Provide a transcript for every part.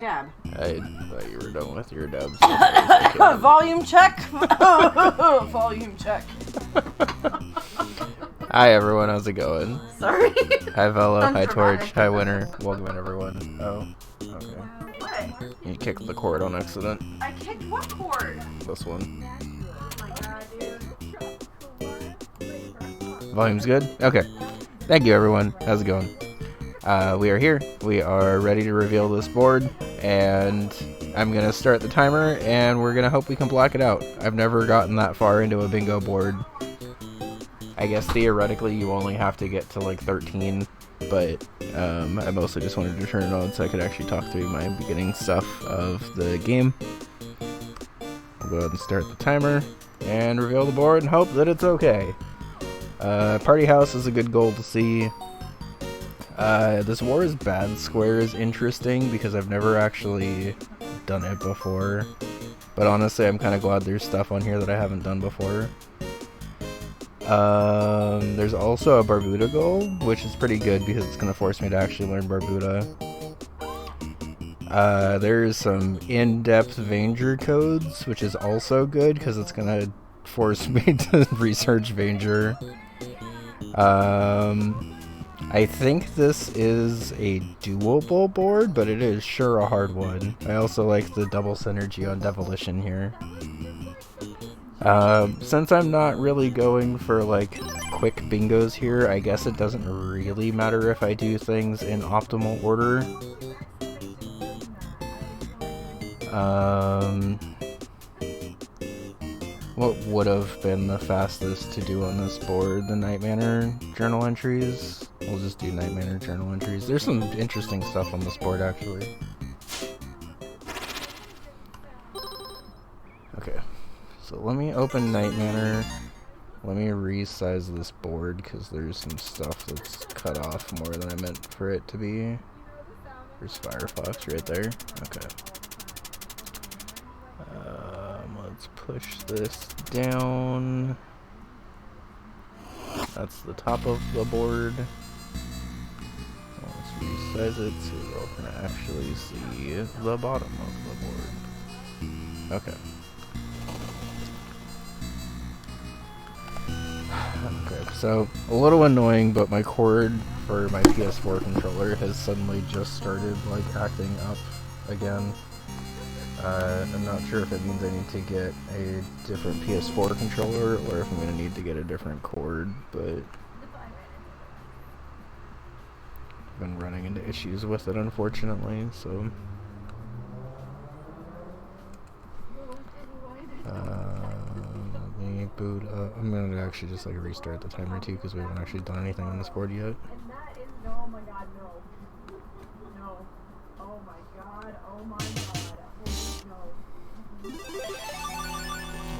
Dab. I thought you were done with your dabs. Volume check. Volume check. Hi everyone, how's it going? Sorry. Hi Velo, hi Torch, hi Winner. Welcome in everyone. Oh, okay. What? You kicked the cord on accident. I kicked what cord? This one. Oh my god, dude. Volume's good? Okay. Thank you everyone. How's it going? We are here. We are ready to reveal this board, and I'm gonna start the timer, and we're gonna hope we can block it out. I've never gotten that far into a bingo board. I guess theoretically you only have to get to like 13, but I mostly just wanted to turn it on so I could actually talk through my beginning stuff of the game. I'll go ahead and start the timer and reveal the board and hope that it's okay. Party house is a good goal to see. This War is Bad square is interesting because I've never actually done it before. But honestly, I'm kind of glad there's stuff on here that I haven't done before. There's also a Barbuda goal, which is pretty good because it's going to force me to actually learn Barbuda. There's some in-depth Vanger codes, which is also good because it's going to force me to research Vanger. I think this is a doable board, but it is sure a hard one. I also like the double synergy on Devolition here. Since I'm not really going for like quick bingos here, I guess it doesn't really matter if I do things in optimal order. What would have been the fastest to do on this board? The Night Manor journal entries? We'll just do Night Manor journal entries. There's some interesting stuff on this board, actually. Okay, so let me open Night Manor. Let me resize this board, because there's some stuff that's cut off more than I meant for it to be. There's Firefox right there. Okay. Let's push this down. That's the top of the board. Let's resize it so y'all can actually see the bottom of the board. Okay. Okay, so a little annoying, but my cord for my PS4 controller has suddenly just started like acting up again. I'm not sure if it means I need to get a different PS4 controller or if I'm going to need to get a different cord, but I've been running into issues with it, unfortunately, so let me boot up. I'm going to actually just like restart the timer too because we haven't actually done anything on this board yet. Oh my god, no. No. Oh my god, oh my god.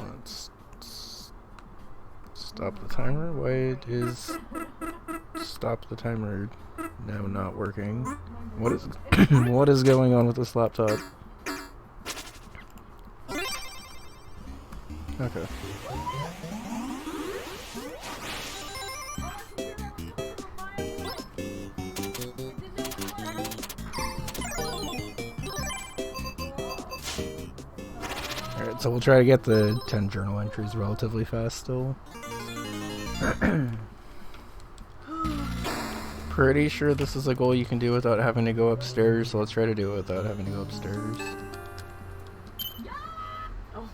Let's stop the timer. Why is stop the timer now not working? What is what is going on with this laptop? Okay. Alright, so we'll try to get the 10 journal entries relatively fast still. Pretty sure this is a goal you can do without having to go upstairs, so let's try to do it without having to go upstairs. Oh.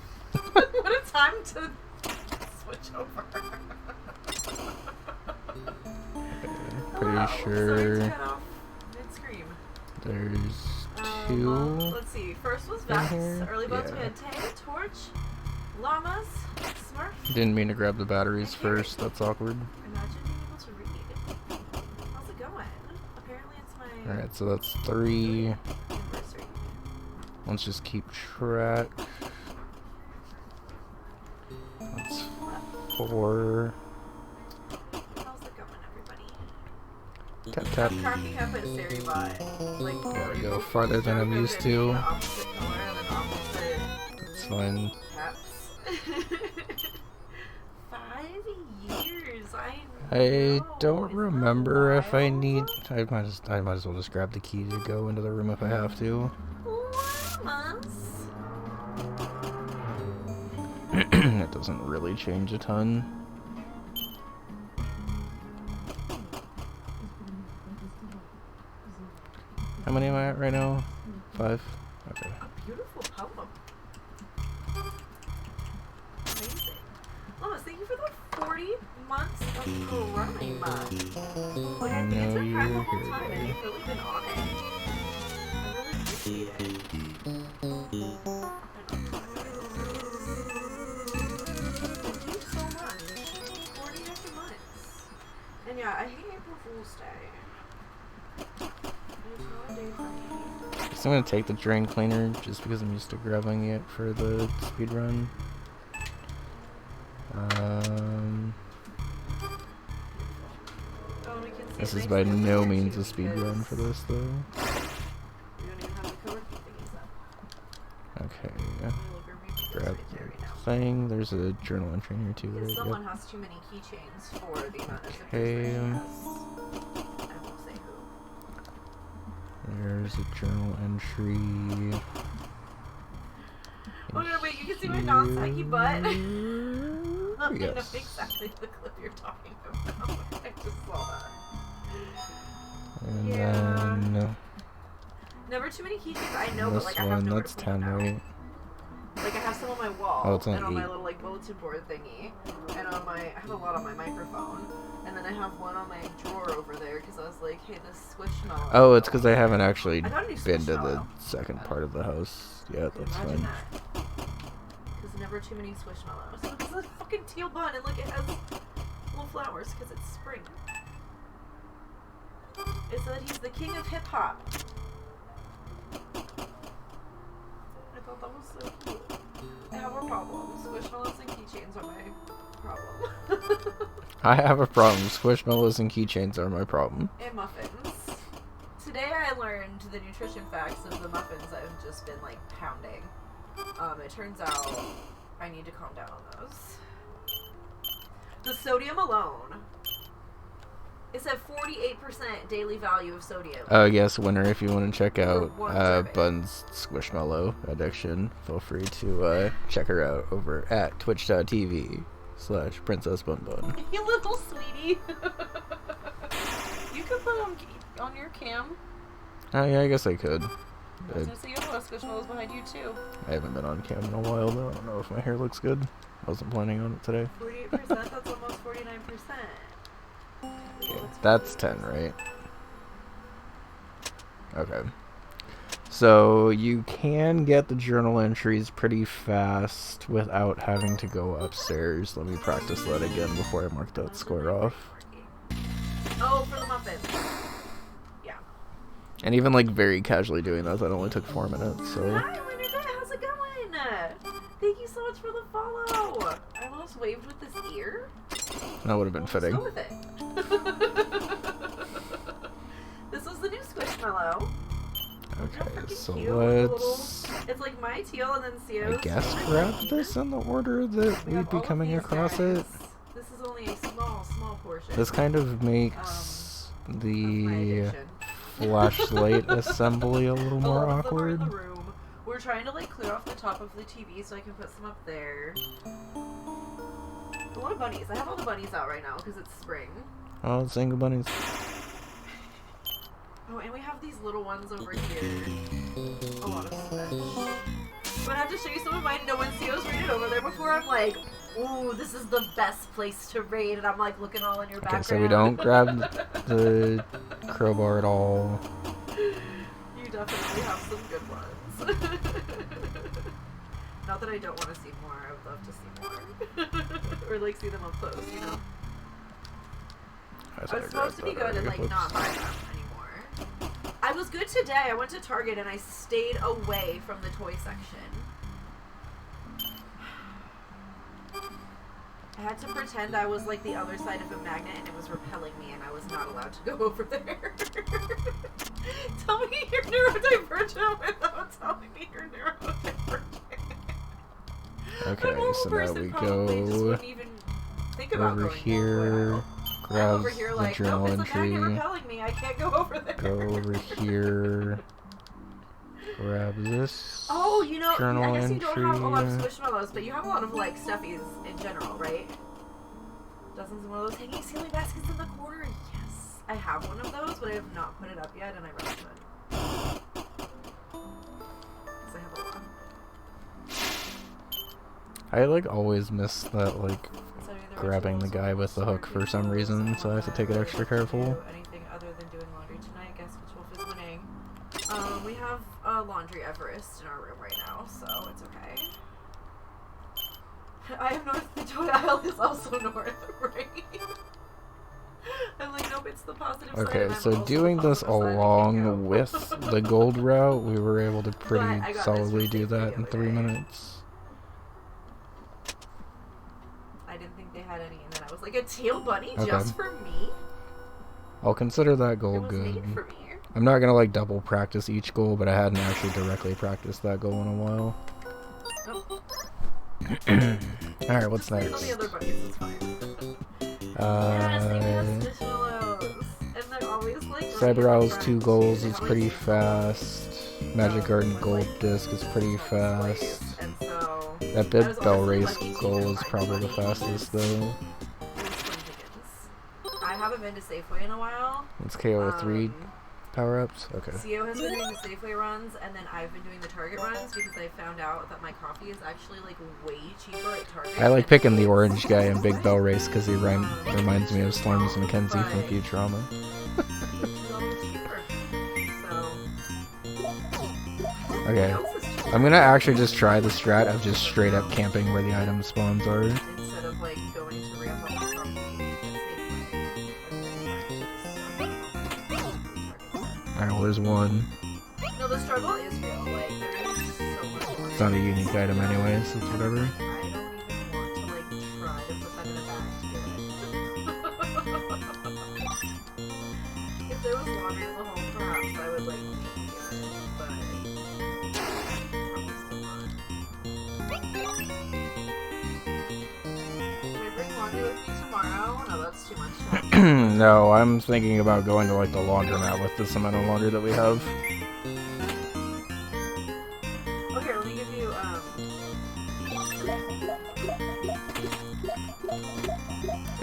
What a time to switch over. Pretty sure Mid-scream. there's 2. Let's see. First was Vex. Early votes we Yeah. had Tay, Torch, Llamas, Smurf. Didn't mean to grab the batteries first, that's awkward. Imagine being able to read. How's it going? Apparently it's my Alright, so that's 3. anniversary. Let's just keep track. That's 4. How's it going, everybody? Tap tap. Crafty Kappa is Sari bot. Like, There we go, farther than I'm used to. Opposite color and then opposite That's fine. caps. 5 years. I don't remember if I need. I might as well just grab the key to go into the room if I have to. Thomas. It doesn't really change a ton. How many am I at right now? 5? Okay. A beautiful poem. Amazing. Thomas, thank you for the 40 months of growing. Like, I think it's been kind of a whole time and you've really been on it. I really appreciate it. Thank you so much. 40 extra months. And yeah, I hate April Fool's Day. It's not a day for me. So I'm gonna take the drain cleaner just because I'm used to grabbing it for the speed run. Oh, we can see This it is next by to the no picture means too, a speed run because for this though. we don't even have the color thingies up. Okay, Look, our repeat goes grab right there right now. the thing. There's a journal entry in here too, Because right? someone Yep. has too many keychains for the amount of zippers Okay. that she has. I won't say who. There's a journal entry. Oh no, wait, you can see my non-saggy butt. I know Yes. exactly the clip you're talking about. I just saw that. And Yeah. then Never too many keychains, I know, this but like I have one, nowhere that's to put them 10, now. right? Like I have some on my wall, Oh, it's on and on my 8. little like bulletin board thingy, and on my, I have a lot on my microphone, and then I have one on my drawer over there because I was like, hey, this Squishmallow. Oh, it's because I haven't actually I got a new been to the Squishmallow. second part of the house yet. That's Imagine fine. that. Because never too many Squishmallows. Look, it's a fucking teal bun, and look, it has little flowers because it's spring. It said he's the king of hip hop. I thought that was so cute. I have a problem. Squishmallows and keychains are my problem. I have a problem. Squishmallows and keychains are my problem. And muffins. Today I learned the nutrition facts of the muffins I've just been like pounding. It turns out I need to calm down on those. The sodium alone is at 48% daily value of sodium. Yes, winner, if you want to check out one serving. Bun's Squishmallow addiction, feel free to check her out over at twitch.tv/princessbunbun. You little sweetie. You could put on your cam. Oh yeah, I guess I could. I was gonna say you have a lot of Squishmallows behind you too. I haven't been on cam in a while though. I don't know if my hair looks good. Wasn't planning on it today. 48%, that's almost 49%. Yeah, that's 10, right? Okay. So you can get the journal entries pretty fast without having to go upstairs. Let me practice that again before I mark that square off. Oh, for the muffins. Yeah. And even like very casually doing that only took 4 minutes, so Hi, Renee, how's it going? Thank you so much for the follow. I almost waved with this ear. that would have been Let's fitting. go with it. This is the new Squishmallow. Okay, so Cute, with the let's it's like my teal and then I Sio's. guess grab this in the order that We we'd have be all of coming these across guys. it. This is only a small portion. This kind of makes of my the addiction. flashlight assembly a little more All of them are in awkward. the room. We're trying to like clear off the top of the TV so I can put some up there. A lot of bunnies. I have all the bunnies out right now because it's spring. Oh, single bunnies. Oh, and we have these little ones over here. A lot of fish. But I have to show you some of mine. No one Sio's raided over there before. I'm like, ooh, this is the best place to raid. And I'm like looking all in your Okay, background. so we don't grab the crowbar at all. You definitely have some good ones. Not that I don't want to see more. I would love to see more. Or like see them up close, you know? I was supposed to be good and like not buy them anymore. I was good today. I went to Target and I stayed away from the toy section. I had to pretend I was like the other side of a magnet and it was repelling me and I was not allowed to go over there. Tell me you're neurodivergent without telling me you're neurodivergent. A Okay, normal so now person we probably just go wouldn't even think about over going over here, I'm grab over here the like, journal nope, it's a magnet entry, repelling me. I can't go over there. go over here. Grab this. Oh, you know, Journal I guess you don't have a lot of entry. squishmallows, but you have a lot of like stuffies in general, right? Dozens of one of those hanging ceiling baskets in the corner. Yes, I have one of those, but I have not put it up yet, and I really should. 'Cause I have a lot. I like always miss that like So either grabbing the rituals guy or with the hook for some reason, so I have to take it extra careful. Anything other than doing laundry tonight? Guess which wolf is winning. We have a laundry Everest in our room right now, so it's okay. I have north. The toy aisle is also north, right? I'm like, nope, it's the positive side. Okay, and I'm so also doing the this positive side, I can't along go. with the gold route, we were able to pretty I got this solidly for do free that the in other 3 day. minutes. I didn't think they had any, and then I was like, a tail bunny Okay. just for me? I'll consider that It goal was good. made for me. I'm not gonna like double practice each goal, but I hadn't actually directly practiced that goal in a while. Nope. Alright, what's All next? the other bunnies is fine. Yes, they have Uh, Squishmallows. And they're always like. Cyber Owl's 2 goals They is always pretty do fast. Magic Garden with, Gold like, Disc is pretty fast. And so. That I Big was Bell honestly Race lucky to goal even is find probably the bunny fastest because though. it was Slim Chickens. I haven't been to Safeway in a while. It's KO 3 power-ups? Okay. CO has been doing the Safeway runs, and then I've been doing the Target runs because I found out that my coffee is actually like way cheaper at Target. I like than picking the it is orange guy in at Big Bell Safeway. Race because he reminds me of Storms McKenzie from Futurama. $2 cheaper. So, Okay. what else is cheaper? I'm gonna actually just try the strat of just straight up camping where the item spawns are. Instead of like going to re-up on my coffee at Safeway. Alright, well there's one. No, the struggle is real. Like, there is so much more. It's not a unique item anyway, so it's whatever. I don't even want to like try to put that in a bag to get it. If there was laundry in the home, perhaps I would like maybe get it, but probably still not. Can I bring laundry with me tomorrow? No, that's too much. No, I'm thinking about going to like the laundromat with this amount of laundry that we have. Okay, let me give you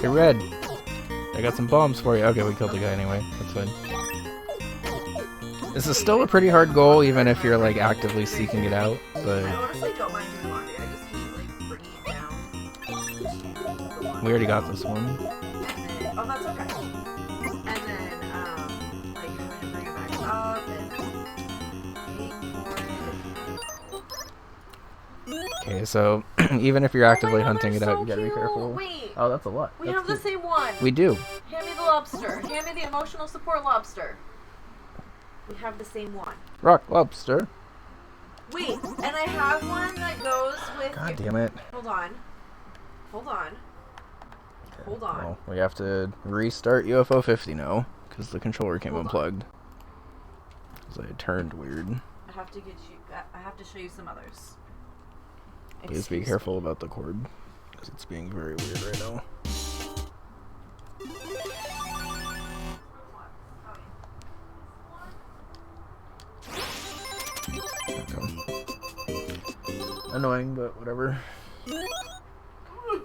Hey Red, I got some bombs for you. Okay, we killed the guy anyway. That's fine. This is still a pretty hard goal, even if you're like actively seeking it out. But I honestly don't mind doing laundry. I just hate like bringing it down. we already got this one. And then, oh, that's okay. And then, like, having to bring it back up and Okay, so even if you're actively Oh my God, hunting it they're out, so you gotta be cute. careful. Wait, Oh, that's a lot. we That's have the cute. same one. We do. Hand me the lobster. Hand me the emotional support lobster. We have the same one. Rock lobster. Wait, and I have one that goes with. God damn it. Hold on. Hold on. Hold on. Well, we have to restart UFO 50 now because the controller came Hold on. unplugged. Because I turned weird. I have to get you. I have to show you some others. Please be Excuse careful about the cord because it's being very weird right now. Okay. Annoying, but whatever.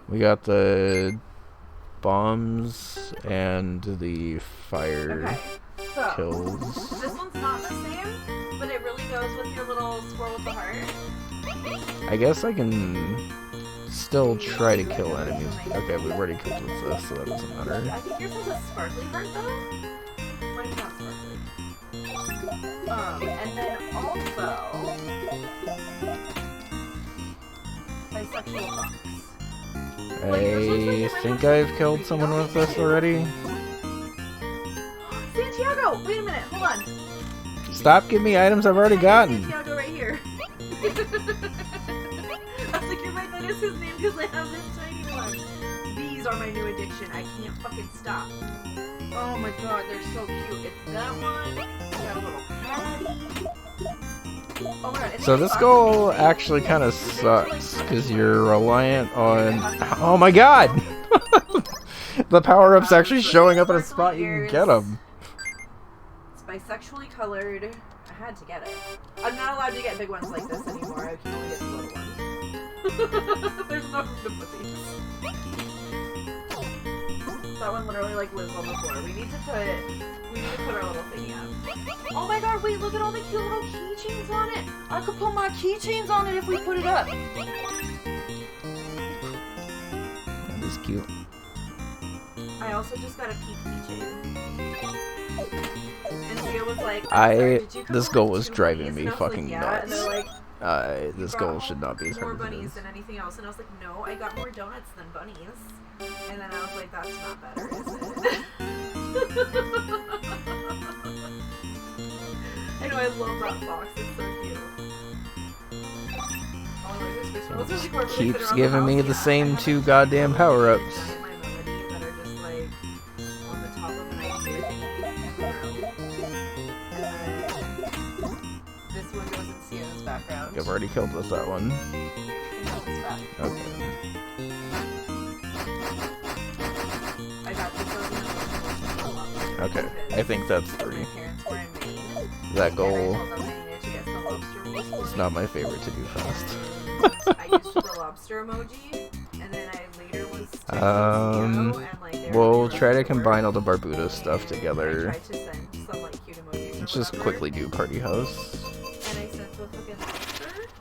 We got the bombs and the fire Okay, so kills. this one's not the same, but it really goes with your little squirrel with the heart. I guess I can still try to kill enemies. Okay, we've already killed with this, so that doesn't I matter. think yours has a sparkly heart though. Mine's not sparkly. And then also bisexual fox. I think I've killed someone with this already. Santiago! Wait a minute, hold on. Stop giving me items I've already gotten. Santiago right here. I was like, you're right, that is his name because I have this tiny one. These are my new addiction. I can't fucking stop. Oh my god, they're so cute. It's that one. We got a little patty. Oh my god. it's So like this soccer goal basically. actually kind of sucks because you're reliant on. Oh my god! The power-up's actually showing up in a spot you can get them. It's bisexually colored. I had to get it. I'm not allowed to get big ones like this anymore. I can only get the little ones. There's no room to put these. That one literally like lives on the floor. We need to put our little thingy up. Oh my god, wait, look at all the cute little keychains on it. I could put my keychains on it if we put it up. That is cute. I also just got a peak keychain. And Gia was like, this goal was driving me fucking yeah. And nuts. they're like, This goal should not be as more hard as it bunnies is. than anything else. And I was like, no, I got more donuts than bunnies. And then I was like, that's not better, is it? I know, I love that box. It's so cute. Keeps giving me the same 2 goddamn power-ups. That are just like on the top of an idea. And then this one goes in Sienna's background. I've already killed with that one. And now it's back. Okay. I got this one. Okay, I think that's 3. My parents were in Maine. That goal And I told them I needed to get some lobster rolls for is me. not my favorite to do fast. I used the lobster emoji, and then I later was and like they were We'll really try to rushed combine all work, the Barbuda stuff and together. I tried to send some like cute emojis or Let's just whatever, quickly do Party House. and I sent the fucking lobster, and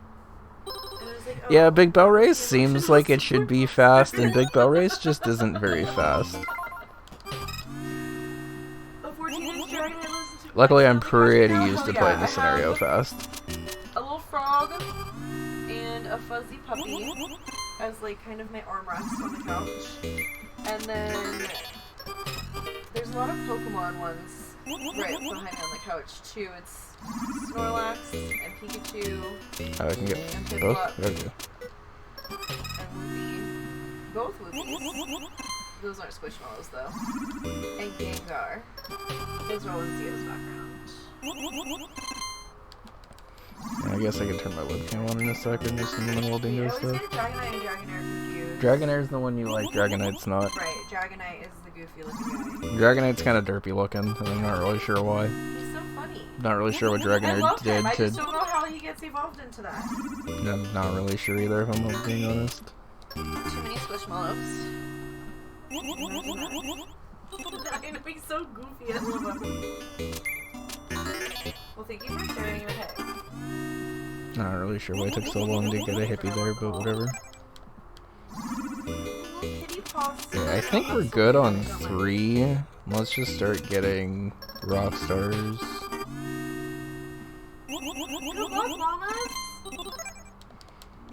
I was like, oh, Yeah, Big Bell Race this seems emoji like was it should super be fast, and Big Bell Race just isn't very fast. A 14-inch dragon I listened to. Luckily, I'm pretty used to Yeah, playing I the scenario have fast. a little frog and a fuzzy puppy as like kind of my armrest on the couch, and then there's a lot of Pokemon ones right behind me on the couch too. It's Snorlax and Pikachu Oh, I can get and both? Piplup Okay. and Woofy. Both Woofies. Those aren't Squishmallows though. And Gengar. Those are all in Theo's background. I guess I can turn my webcam on in a second just in the middle of I dingo always stuff. get Dragonite and Dragonair confused. Dragonaire's the one you like, Dragonite's not. Right, Dragonite is the goofy looking guy. Dragonite's kind of derpy looking, and I'm not really sure why. He's so funny. Not really sure what I Dragonair love did him. I to... just don't know how he gets evolved into that. I'm not really sure either, if I'm being honest. Too many Squishmallows. Imagine that. I know, he's so goofy. I love him. Well, thank you for sharing your head. Not really sure why it took so long to get a hippie there, but whatever. Little kitty paw Yeah, I think we're good on 3. Let's just start getting rock stars. Good luck, llamas!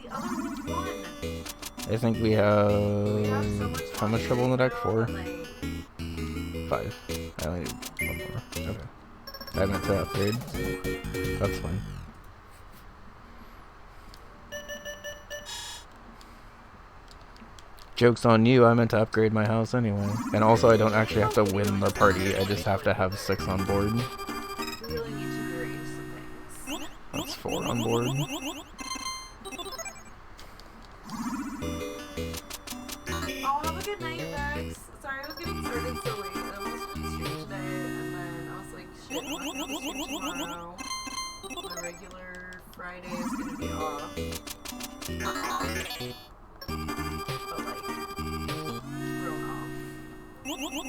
The other one's won. I think we We have so have... much How much trouble in the deck? 4? Like, 5. I only need 1 more. Okay. I meant to upgrade. That's fine. Joke's on you, I meant to upgrade my house anyway. And also I don't actually have to win the party, I just have to have 6 on board. we really need to rearrange some things. That's 4 on board. Oh, have a good night, Vex. Sorry, I was getting started so late. I was supposed to stream today, and then I was like, shit, I'm not gonna stream tomorrow. My regular Friday is gonna be off. Not off. But like, thrown off. I'm gonna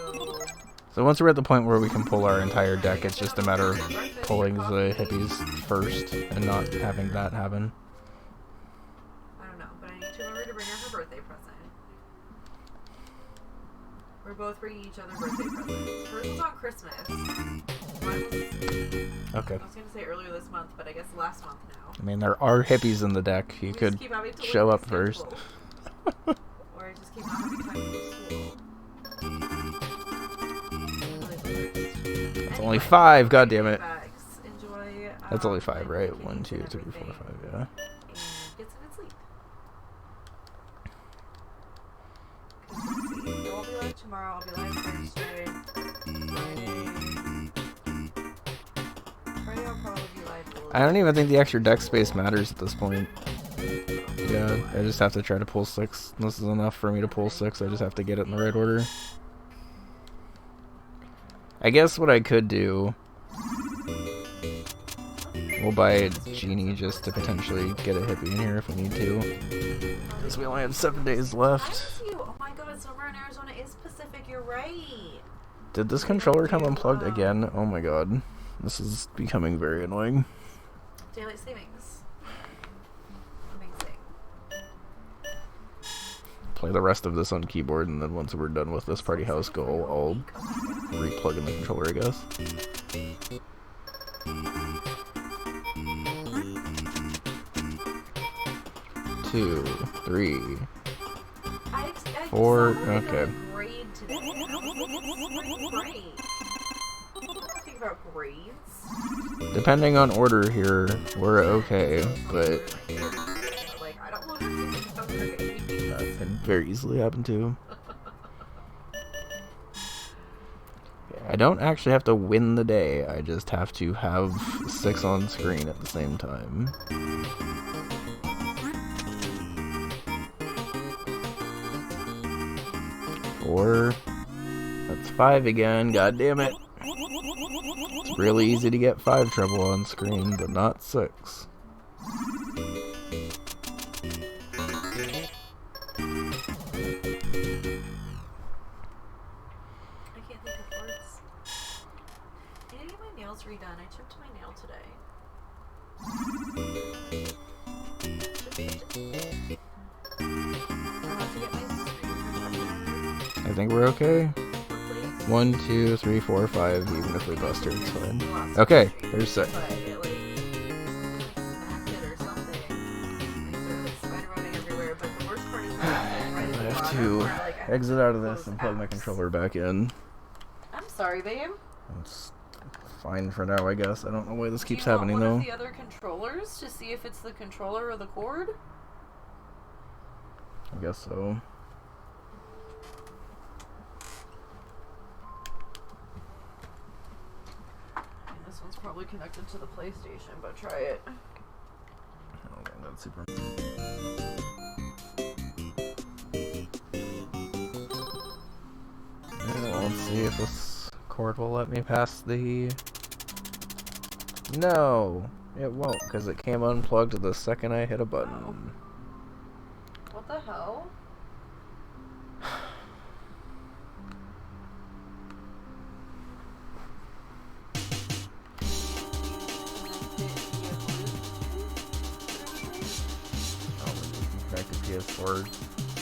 go... So once we're at the point where we can pull our entire deck, it's just a matter of pulling the hippies first and not having that happen. I don't know, but I need to remember to bring her her birthday present. We're both bringing each other birthday presents. Hers was on Christmas. Mine was, Okay. I was gonna say earlier this month, but I guess last month now. I mean, there are hippies in the deck. You We just could keep having to show look up at first. schedule. Or I just keep not having time to go to school. That's only 5, god damn it. Enjoy, That's only 5, like, right? picnics 1, 2, and 3, 4, everything, 5, yeah. And get some good sleep. 'Cause let's see, so I'll be live tomorrow, I'll be live Thursday, Friday I'll probably be live a little I don't even think the extra deck space matters at this point. Yeah, I just have to try to pull 6. This is enough for me to pull 6, I just have to get it in the right order. I guess what I could do, we'll buy a genie just to potentially get a hippie in here if we need to. Because we only have 7 days left. Oh my god, summer in Arizona is Pacific, you're right. Did this controller come unplugged again? Oh my god. This is becoming very annoying. Daylight savings. Amazing. Play the rest of this on keyboard, and then once we're done with this party house goal, I'll re-plug in the controller, I guess. 2, 3, 4. Okay. Grade today. Great. Think about grades. Depending on order here, we're okay, but Like, I don't want to think about grades. that can very easily happen too. I don't actually have to win the day, I just have to have 6 on screen at the same time. Four. That's 5 again, god damn it. It's really easy to get 5 trouble on screen, but not 6. Redone. I chipped my nail today. I think we're okay. 1, 2, 3, 4, 5. Even if we bust her, it's fine. Okay, there's 6. I have to exit out of this and plug my controller back in. I'm sorry, babe. It's fine for now, I guess. I don't know why this keeps Do you want happening, one though. of the other controllers to see if it's the controller or the cord? I guess so. This one's probably connected to the PlayStation, but try it. Okay, that's super. Yeah, let's see if this cord will let me pass the... No, it won't, because it came unplugged the second I hit a button. Oh. What the hell? Connect the PS4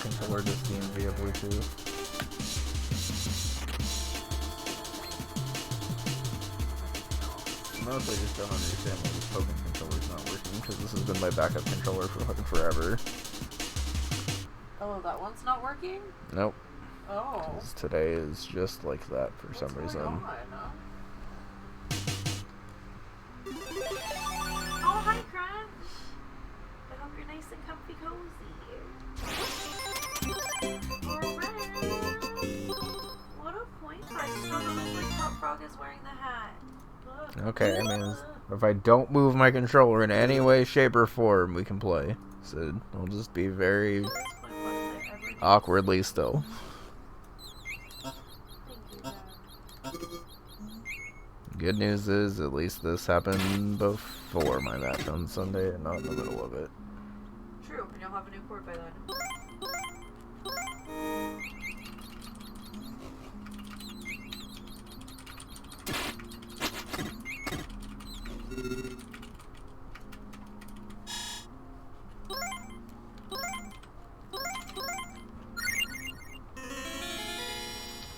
controller to Steam via Bluetooth. Mostly just don't understand why this token controller's not working, because this has been my backup controller for fucking forever. Oh, that one's not working? Nope. Oh. 'Cause today is just like that for some reason. Oh, hi, Crunch. I hope you're nice and comfy cozy. Alright. What a point. I just saw that looks like Hot Frog is wearing the hat. Look. Okay, I mean, if I don't move my controller in any way, shape, or form, we can play. So I'll just be very awkwardly still. Good news is, at least this happened before my match on Sunday and not in the middle of it. True, and you'll have a new cord by then.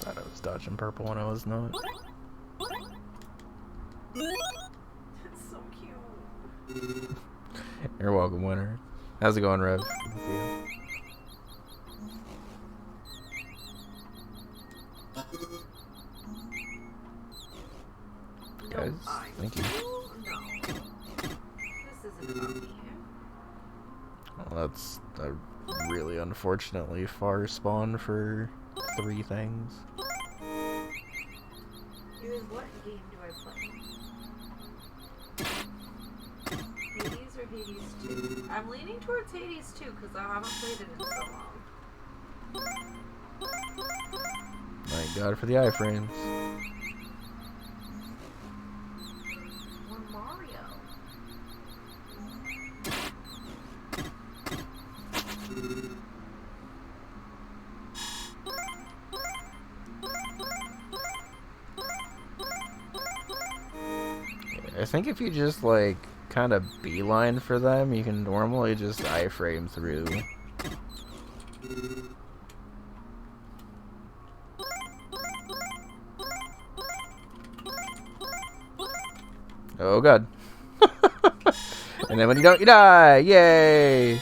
Thought I was dodging purple when I was not. It's so cute. You're welcome, winner. How's it going, Rev? Good to see you. Guys, thank you. No. This isn't about me. Well, that's a really unfortunately far spawn for 3 things. What game do I play? Hades or Hades 2? I'm leaning towards Hades 2 because I haven't played it in so long. Thank God for the iframes. I think if you just like kind of beeline for them, you can normally just iframe through. Oh god. And then when you don't, you die! Yay!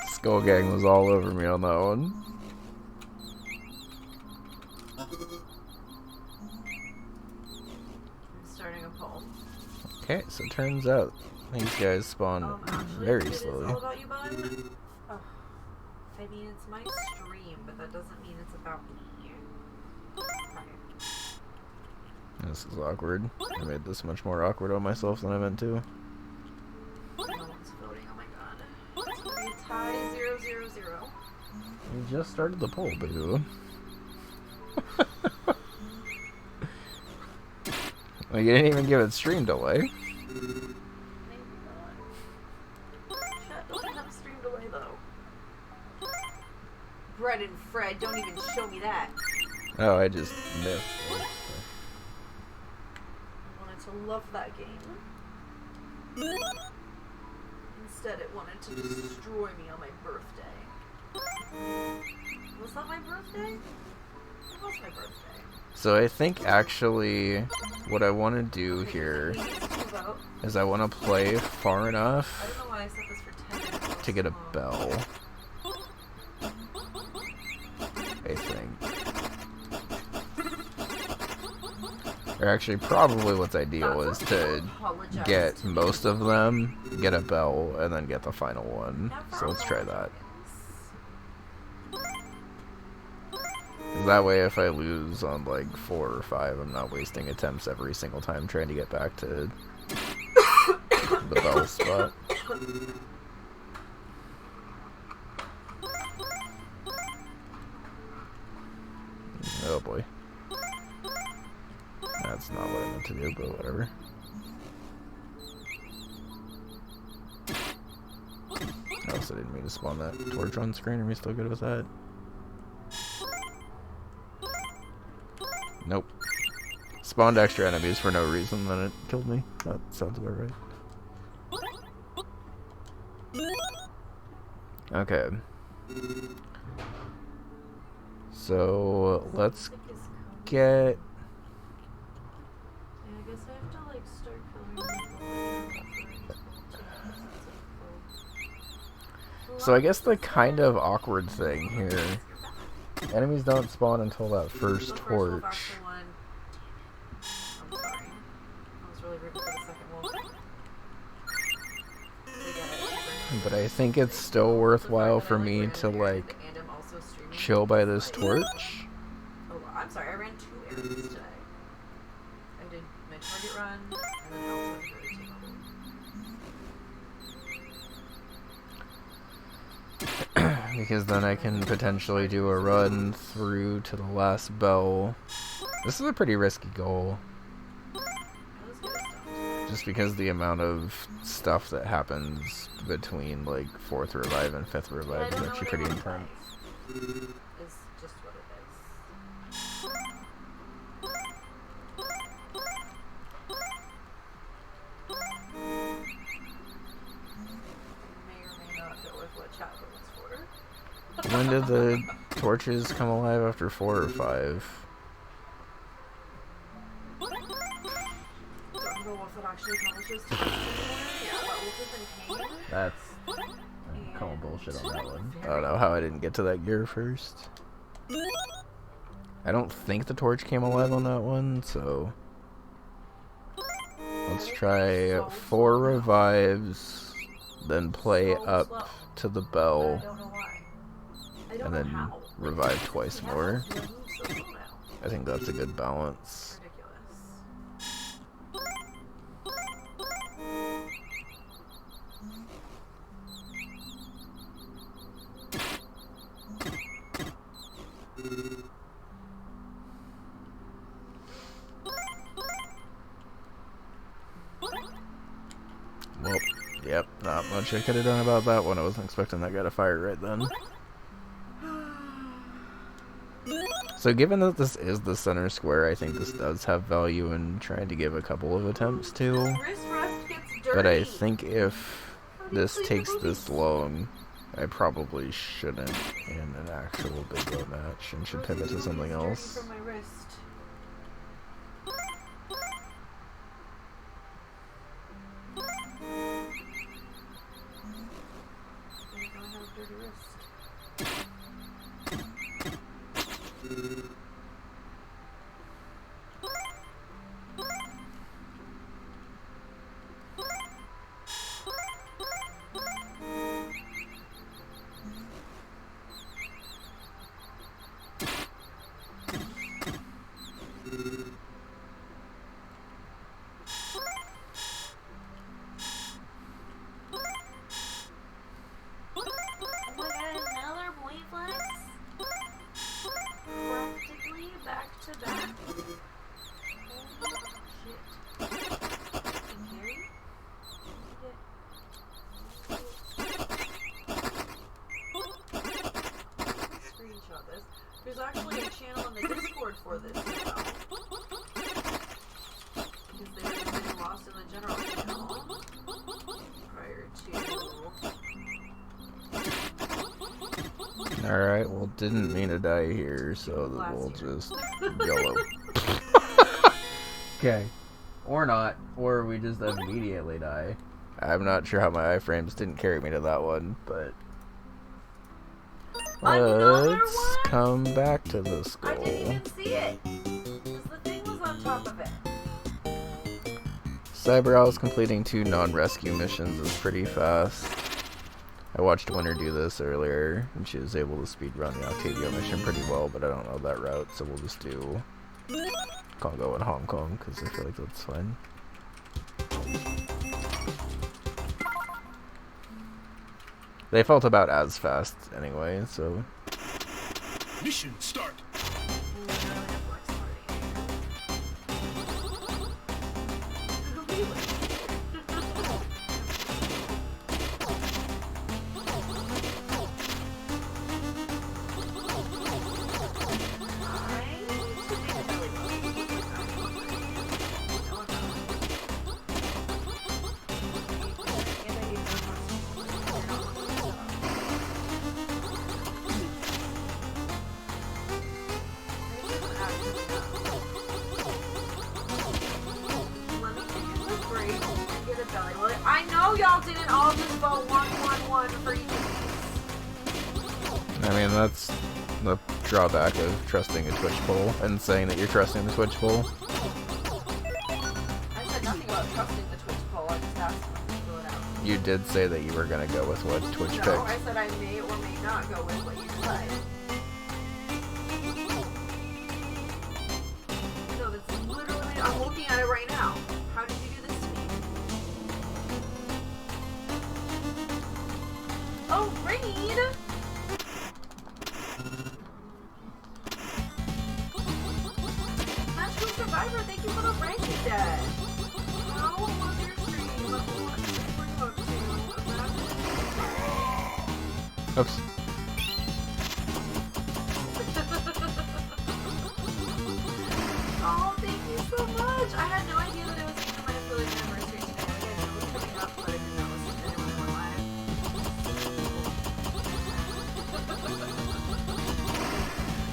Skull Gang was all over me on that one. I'm starting a poll. Okay, so it turns out these guys spawn Actually, very it is slowly. all about you, bud. Oh, I mean, it's my stream, but that doesn't mean it's about me. Okay. This is awkward. I made this much more awkward on myself than I meant to. No one's voting. Oh my god. It's gonna be a tie 0-0-0. You just started the poll, boo. Well, you didn't even give it stream delay. Maybe not. Chat doesn't have stream delay though. Brett and Fred, don't even show me that. Oh, I just missed. I wanted to love that game. Instead, it wanted to destroy me on my birthday. Was that my birthday? It was my birthday. So I think actually what I want to do here is I want to play far I enough don't know why I set this for 10 minutes. to get a bell. I think. Or actually, probably what's ideal is to get most of them, get a bell, and then get the final one. So let's try that. 'Cause that way, if I lose on like 4 or 5, I'm not wasting attempts every single time trying to get back to the bell spot. Oh boy. That's not what I meant to do, but whatever. I also didn't mean to spawn that torch on screen. Are we still good with that? Nope. Spawned extra enemies for no reason, then it killed me. That sounds about right. Okay. So, let's get... Yeah, I guess I have to like start filling. So I guess the kind of awkward thing here, enemies don't spawn until that first torch. I'm sorry. I was really rooting for the second wolf. But I think it's still worthwhile for me to like chill by this torch. Oh, I'm sorry. I ran 2 errands today. I did my target run, and then I also had to go to T-Mobile. Because then I can potentially do a run through to the last bell. This is a pretty risky goal. Just because the amount of stuff that happens between like 4th revive and 5th revive is actually pretty intense. It's just what it is. May or may not go with what chat votes for. When did the torches come alive after 4 or 5? Don't know if it actually accomplishes to yeah, that wolf is in pain. That's... I'm calling bullshit on that one. I don't know how I didn't get to that gear first. I don't think the torch came alive on that one, so... Let's try 4 revives, then play up to the bell, and then revive twice more. I think that's a good balance. Well, yep, not much much I could have done about that one. I wasn't expecting that guy to fire right then. So given that this is the center square, I think this does have value in trying to give a couple of attempts to. Wrist rest gets dirty. But I think if this takes this long, I probably shouldn't in an actual Big Bow match and should pivot to something else. From my wrist. There's actually a channel in the Discord for this now. Because they were getting lost in the general channel prior to. Alright, well, didn't mean to die here, so we'll just YOLO. Okay. Or not. Or we just immediately die. I'm not sure how my iframes didn't carry me to that one, but... Let's come back to this goal. I didn't even see it. Because the thing was on top of it. Cyber completing 2 non-rescue missions is pretty fast. I watched Winner do this earlier, and she was able to speedrun the Octavio mission pretty well, but I don't know that route, so we'll just do Congo and Hong Kong, because I feel like that's fine. They felt about as fast anyway, so... Mission start! I know y'all didn't all just vote 1-1-1 for each of these. I mean, that's the drawback of trusting a Twitch poll and saying that you're trusting the Twitch poll. I said nothing about trusting the Twitch poll, I just asked them to fill it out. You did say that you were gonna go with what Twitch picked. No, I said I may or may not go with what you said. No, that's literally, I'm looking at it right now. How did you do this to me? Oh, Reed! National Survivor, thank you for the ranking debt. How was your stream? Oops. Oh, thank you so much. I had no idea that it was even my affiliate anniversary today. Like, I knew it was coming up, but I didn't know it was anyone in my life.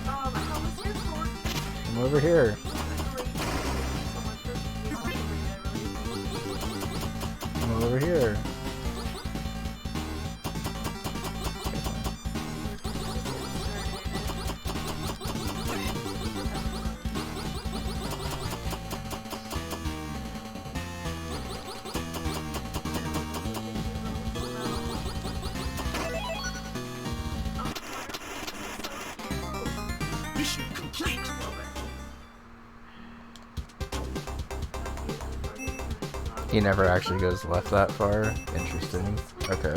How was your court? I'm over here. I'm over here. Mission complete! He never actually goes left that far. Interesting. Okay.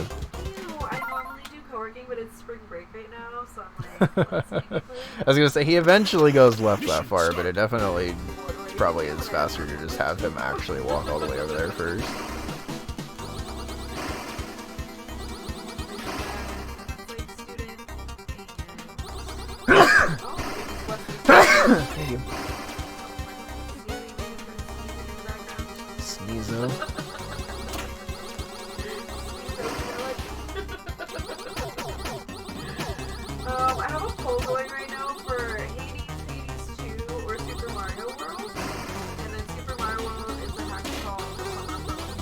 I normally do co-working, but it's spring break right now, so I'm like, let's make it I was gonna say he eventually goes left that far, but it definitely probably is faster to just have him actually walk all the way over there first. Thank you. Sneezo. I have a poll going right now for Hades, Hades 2, or Super Mario World. And then Super Mario World is a hack called Summer World.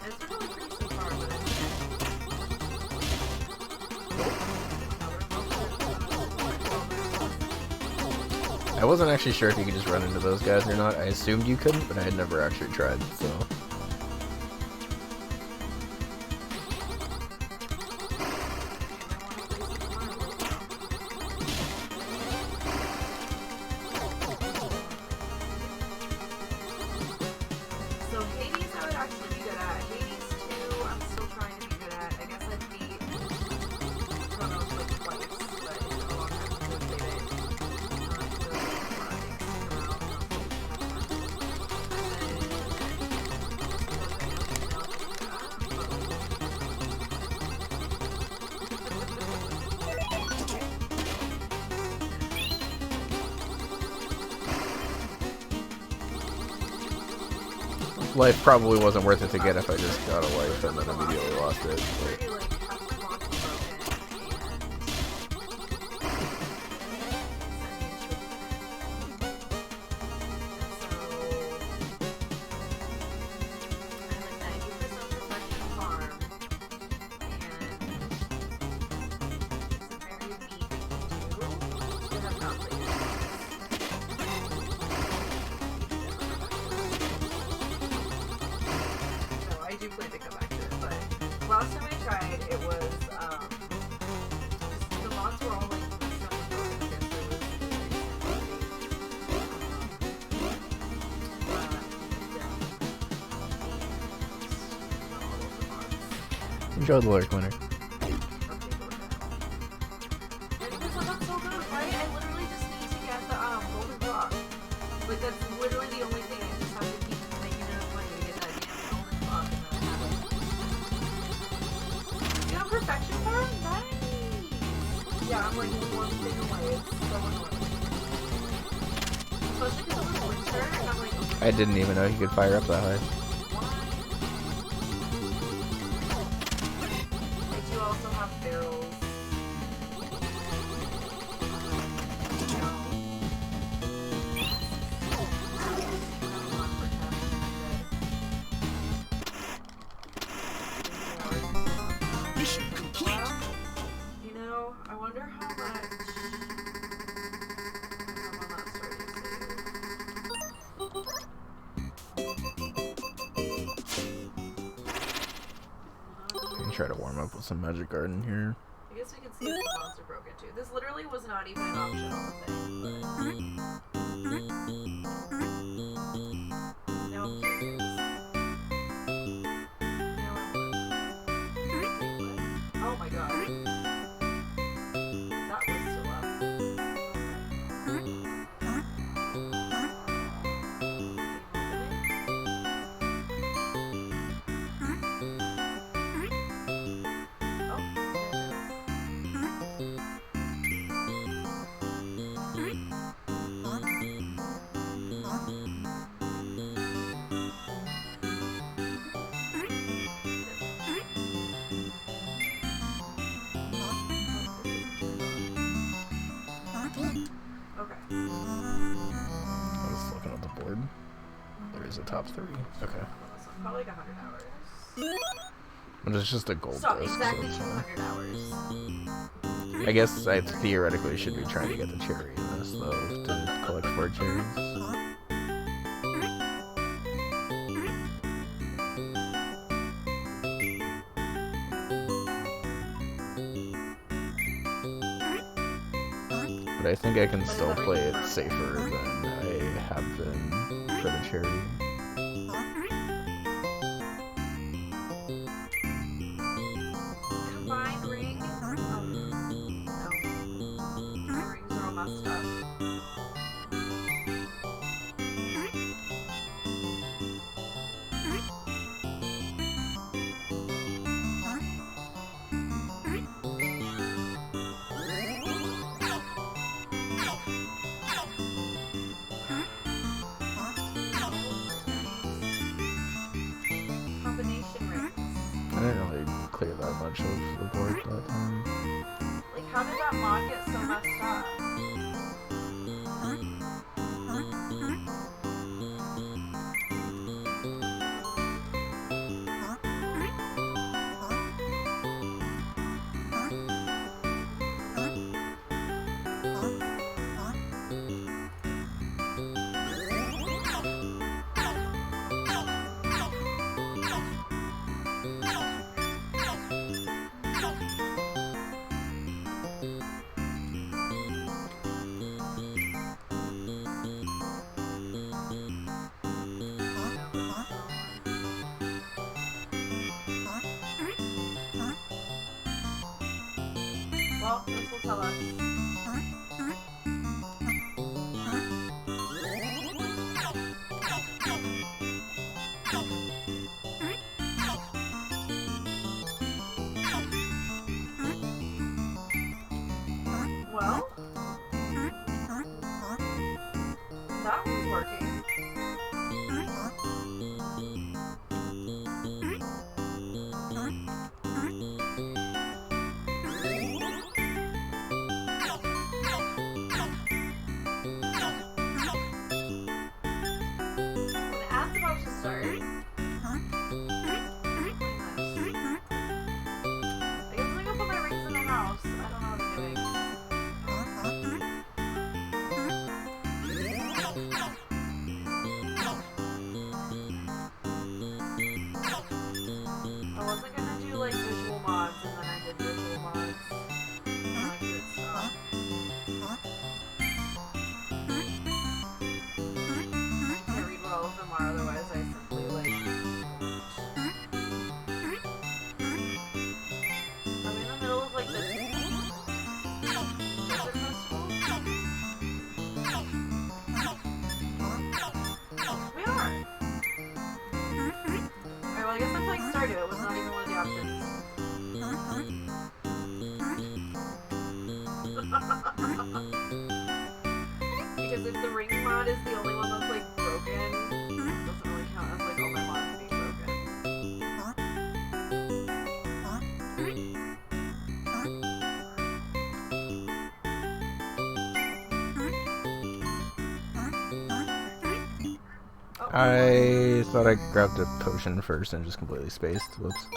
And it's been really pretty so far, but I wasn't actually sure if you could just run into those guys or not. I assumed you couldn't, but I had never actually tried, so. So Hades I would actually be good at. Hades 2 I'm still trying to be good at. I guess I've beat Chronos like twice, but it's been a long time since I've played it. Life probably wasn't worth it to get if I just got a life and then immediately lost it. But... Pretty, like, half the box is I do plan to come back to it, but last time I tried, it was, the mods were all, like, messed up and broken against Enjoy the lurk winner. And this one looks so good, right? I literally just need to get the, golden block. Like, that's literally the only thing. I just have to keep making enough money to get that damn golden block, and then I have it. You know, perfection farm? Nice! Yeah, I'm like one thing away. It's so annoying. Especially because it was winter, and I'm like, okay, I didn't even know you could fire up that high. I do also have barrels. Mission complete. You know, I wonder how much I'm on that starting And try to warm up with some Magic Garden here. I guess we can see if the mods are broken too. This literally was not even an optional thing, but now I'm curious. Now I'm what? Oh my god. That was still up. Okay. I was looking at the board. There is a top 3. Okay. So probably like 100 hours. But it's just a gold Stop, disc. exactly so 200 hours. I guess I theoretically should be trying to get the cherry in this, though, to collect 4 cherries. But I think I can still play it safer than I have been for the cherry. Combined ring. No. My rings are all messed up. much of the board that time. Like, how did that mod get so messed up? Well, this will tell us. Well, that one's working. When ads about to start, I guess I'm gonna put my rings in the house. I don't know what I'm doing. I wasn't gonna do like visual mods, and then I did visual mods. Good stuff. I can't read what all of them are, otherwise I simply like. Are we in the middle of like the desert festival? We are. Alright, well I guess I'm playing Stardew. It was not even one of the options. Because if the ring mod is the only one that's like broken, it doesn't really count as like all my mods being broken. Oh, I thought I grabbed a potion first and just completely spaced. Whoops.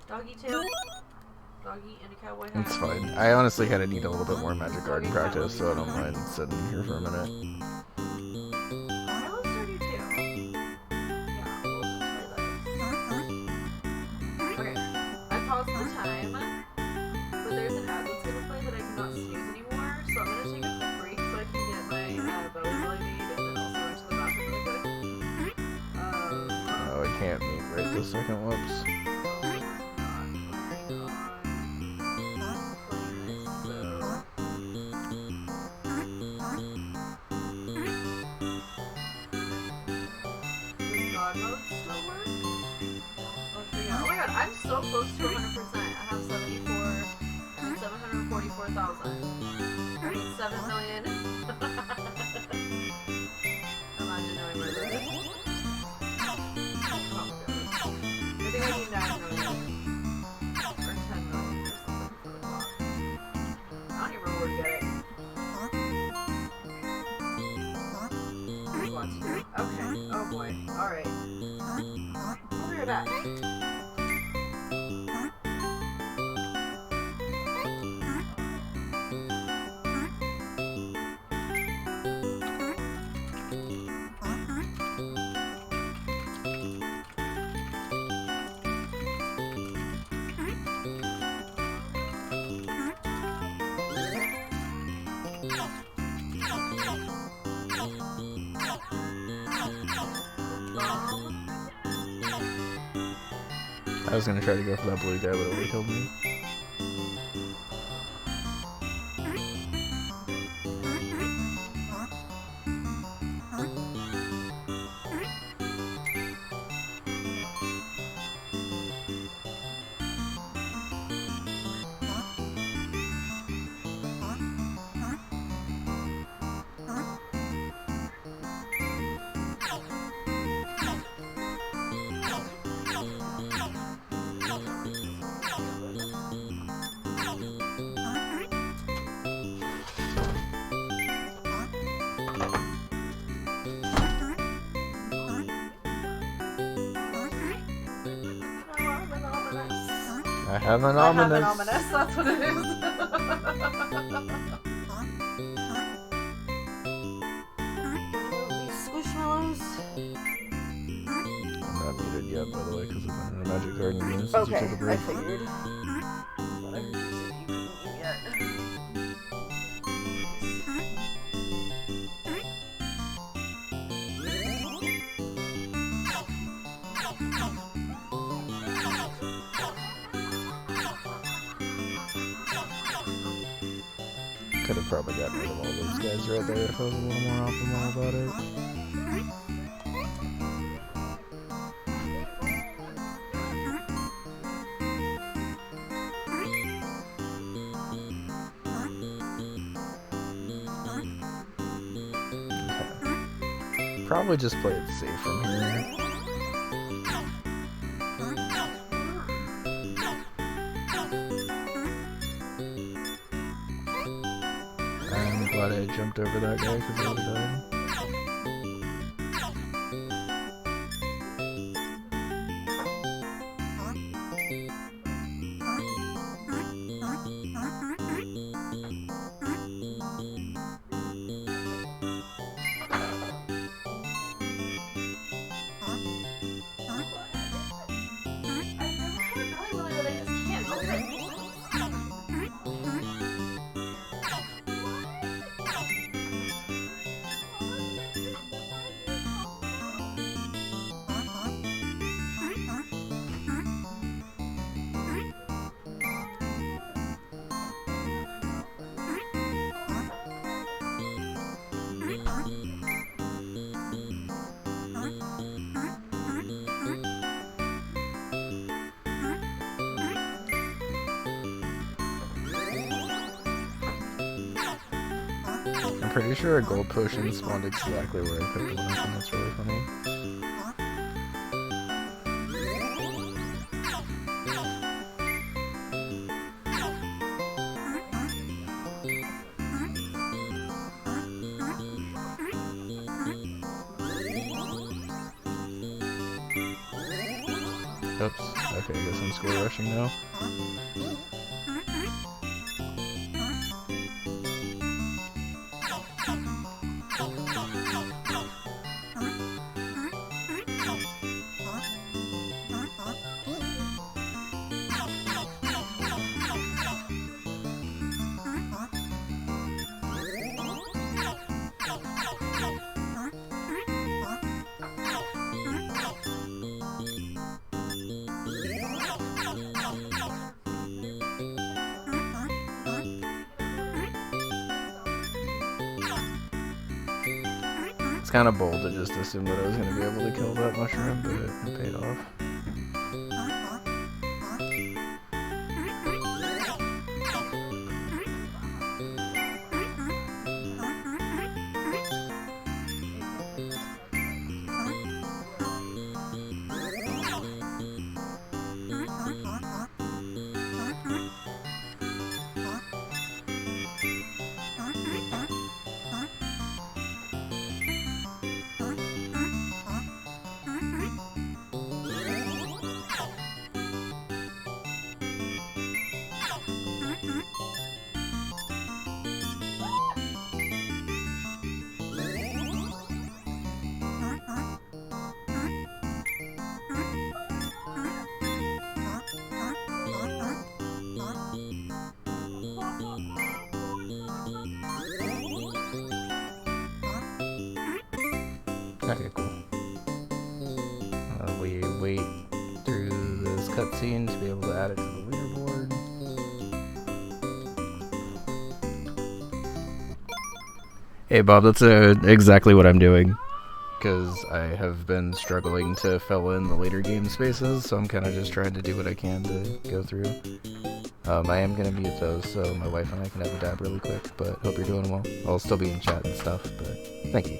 Doggy tail. Doggy and a cowboy hat. It's fine. I honestly kind of need a little bit more Magic Garden practice, so I don't mind sitting here for a minute. I love Stardew too. Yeah, we'll just play that. Okay, I paused the time, but there's an ad that's gonna play that I cannot snooze anymore, so I'm gonna take a quick break so I can get my bow jelly made and then also run to the bathroom really quick. Oh, I can't meet right this second. Whoops. I'm so close to 100%. I have 744,000. I need 7 million. Imagine knowing where that is. I think I need 9 million. Or 10 million or something for the clock. I don't even remember where to get it. What to do? Okay. Oh boy. Alright. I'll be right back. I was gonna try to go for that blue guy, but it would've killed me. I have an I have ominous. an ominous, that's what it is. These squishmallows. I'm not muted yet, by the way, because I'm in a Magic Garden game since you Okay, took a I break. figured. Thought I heard you say you couldn't eat yet. Could have probably gotten rid of all those guys right there if I was a little more optimal about it. Okay. Probably just play it safe from here. I'm glad I jumped over that guy because I would have died. I'm pretty sure a gold potion spawned exactly where I picked one up, and that's really funny. Oops. Okay, I guess I'm score rushing now. It's kind of bold to just assume that I was going to be able to kill that mushroom, but it paid off. Okay, cool. We wait through this cutscene to be able to add it to the leaderboard. Hey Bob, that's exactly what I'm doing. Because I have been struggling to fill in the later game spaces, so I'm kind of just trying to do what I can to go through. I am going to mute those so my wife and I can have a dab really quick, but hope you're doing well. I'll still be in chat and stuff, but thank you.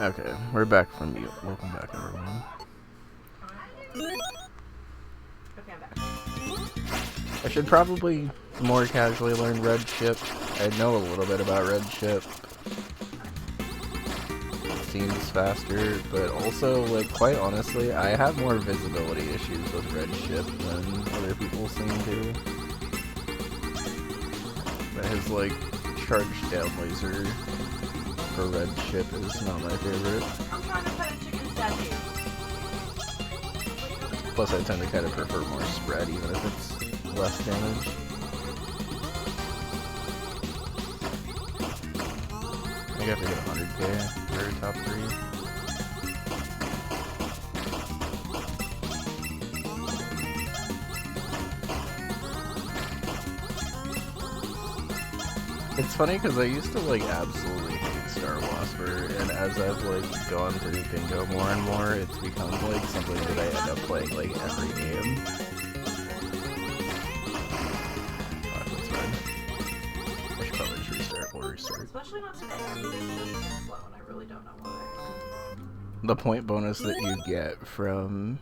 Okay, we're back from mute. Welcome back, everyone. Okay, I'm back. I should probably more casually learn Red Ship. I know a little bit about Red Ship. It seems faster, but also, like, quite honestly, I have more visibility issues with Red Ship than other people seem to. But his, like, charged down laser for Red Ship is not my favorite. I'm trying to put a chicken statue. Plus, I tend to kind of prefer more spread, even if it's less damage. I think I have to get 100k for top 3. It's funny because I used to like absolutely hate Star Wasper, and as I've like gone through Bingo more and more, it's become like something that I end up playing like every game. Alright, that's fine. I should probably just restart. We'll restart. Especially not today. Everything's just slow and I really don't know why. The point bonus that you get from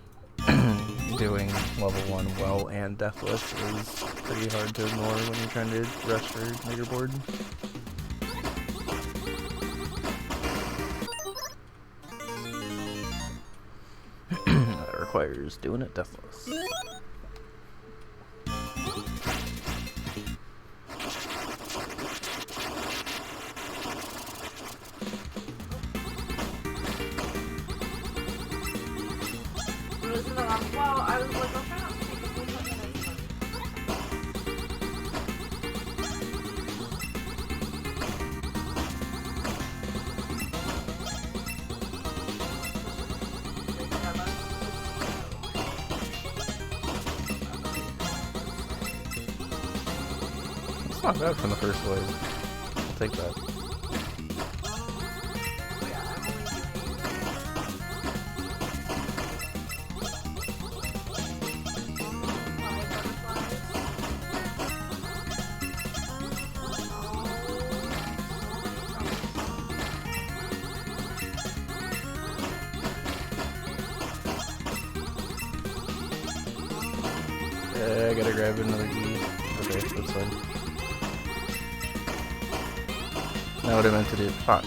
doing level 1 well and deathless is pretty hard to ignore when you're trying to rush for leaderboard. That requires doing it deathless. Well, I was like, I'll try not to take the full 20 minutes. It's not bad from the first wave. I'll take that. I gotta grab another key. Okay, that's fine. Now what I meant to do. Fuck.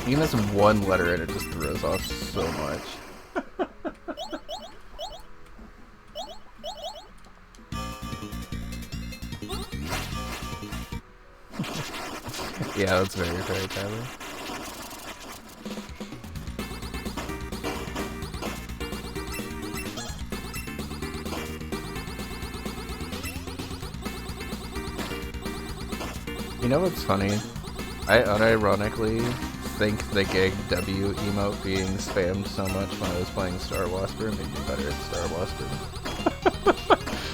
You miss one letter and it just throws off so much. Yeah, that's very fair, Tyler. You know what's funny? I unironically think the Gig W emote being spammed so much when I was playing Star Wasper made me better at Star Wasper.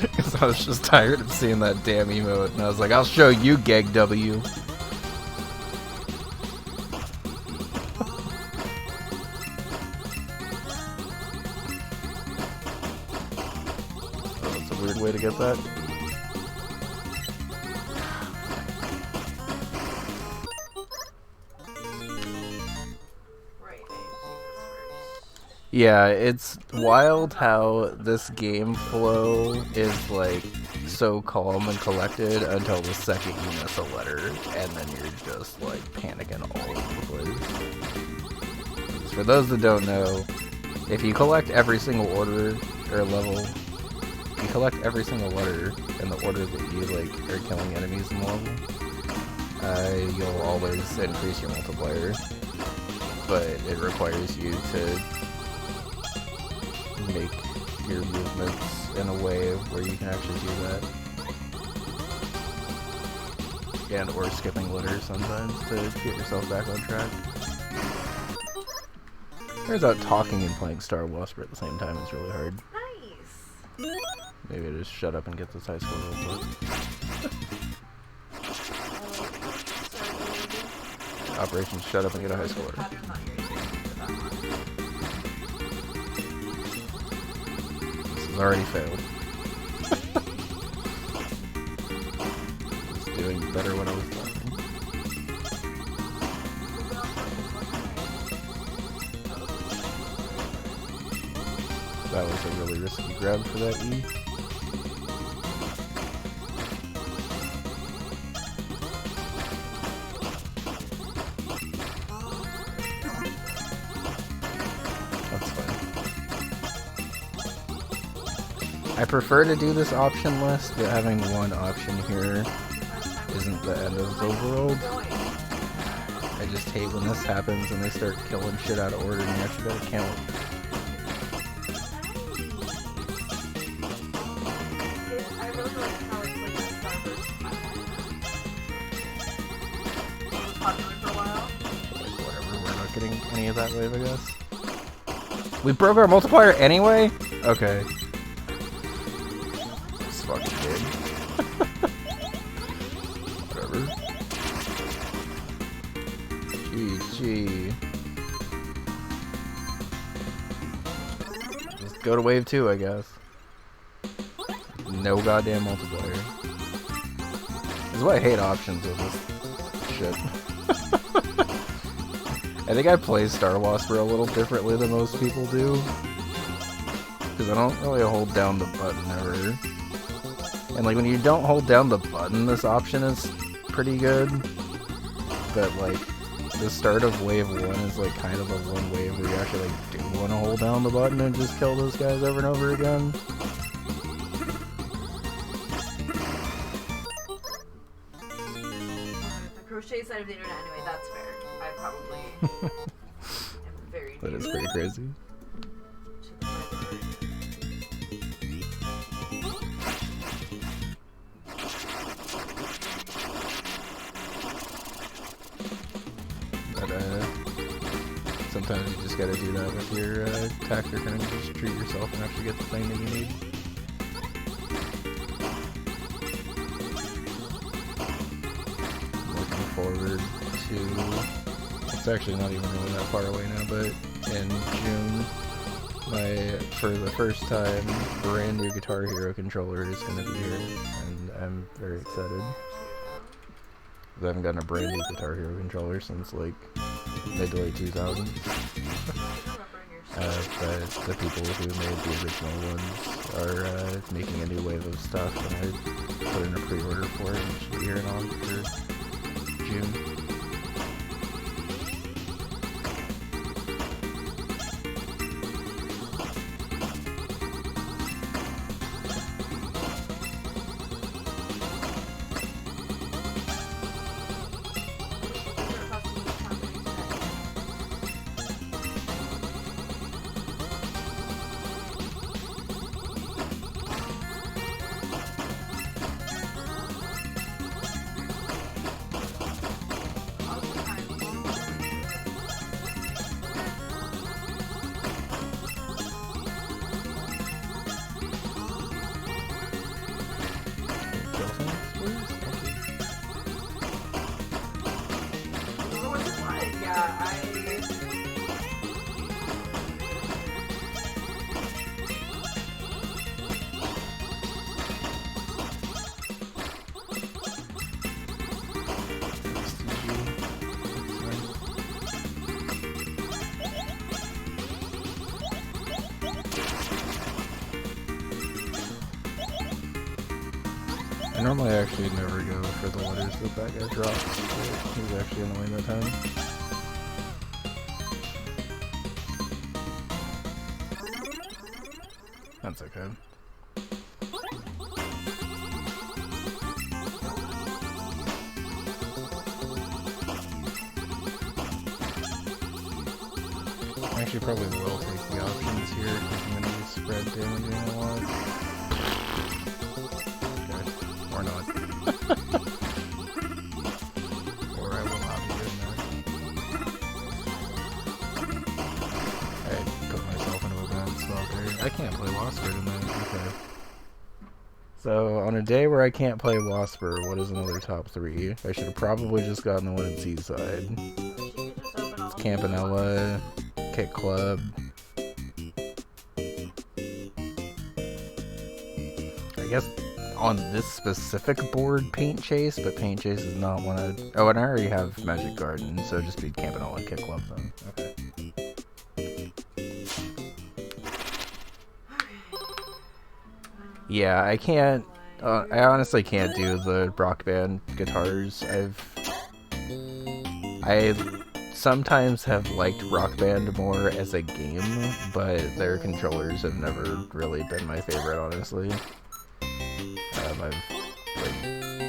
Because I was just tired of seeing that damn emote, and I was like, I'll show you, Gig W. Oh, that's a weird way to get that. Yeah, it's wild how this game flow is like so calm and collected until the second you miss a letter, and then you're just like panicking all over the place. For those that don't know, if you collect every single order or level, if you collect every single letter in the order that you like are killing enemies in the level, you'll always increase your multiplier, but it requires you to make your movements in a way where you can actually do that. And or skipping letters sometimes to get yourself back on track. Turns out talking and playing Star Wasper at the same time is really hard. Nice. Maybe I just shut up and get this high score real quick. Operation shut up and get a high score. Already failed. Just doing better when I was talking. That was a really risky grab for that E. That's fine. I prefer to do this option list, but having one option here isn't the end of the world. I just hate when this happens and they start killing shit out of order and you actually gotta count. I really like how it's like a Starburst pattern. It was popular for a while. Like, whatever, we're not getting any of that wave, I guess. We broke our multiplier anyway? Okay. This fucking big. Whatever. GG. Just go to wave 2, I guess. No goddamn multiplier. This is why I hate options with this shit. I think I play Star Whisper a little differently than most people do. Because I don't really hold down the button ever. And like when you don't hold down the button, this option is pretty good. But like the start of wave 1 is like kind of a one wave where you actually like do want to hold down the button and just kill those guys over and over again. The crochet side of the internet anyway, that's fair. I probably am very That new is pretty crazy. to the library. But sometimes you just gotta do that with your tactic and just treat yourself and actually get the thing that you need. Looking forward to... It's actually not even really that far away now, but in June, for the first time, brand new Guitar Hero controller is gonna be here, and I'm very excited. I haven't gotten a brand new Guitar Hero controller since like mid to late 2000s. But the people who made the original ones are making a new wave of stuff, and I put in a pre-order for it, and it should be here on for June. I normally actually never go for the letters that that guy drops, but he was actually annoying that time. That's okay. I actually probably will take the options here because I'm going to be spread damaging a lot. Or not. Or I will not be doing that. I put myself into a bad spot there. I can't play Wasper tonight. Okay. So, on a day where I can't play Wasper, what is another top 3? I should have probably just gotten the one in Seaside. It's Campanella, Kit Club. I guess on this specific board, Paint Chase, but Paint Chase is not one of... Oh, and I already have Magic Garden, so just be Campanella and Kit Club then. Okay. Yeah, I can't. I honestly can't do the Rock Band guitars. I sometimes have liked Rock Band more as a game, but their controllers have never really been my favorite, honestly. I've like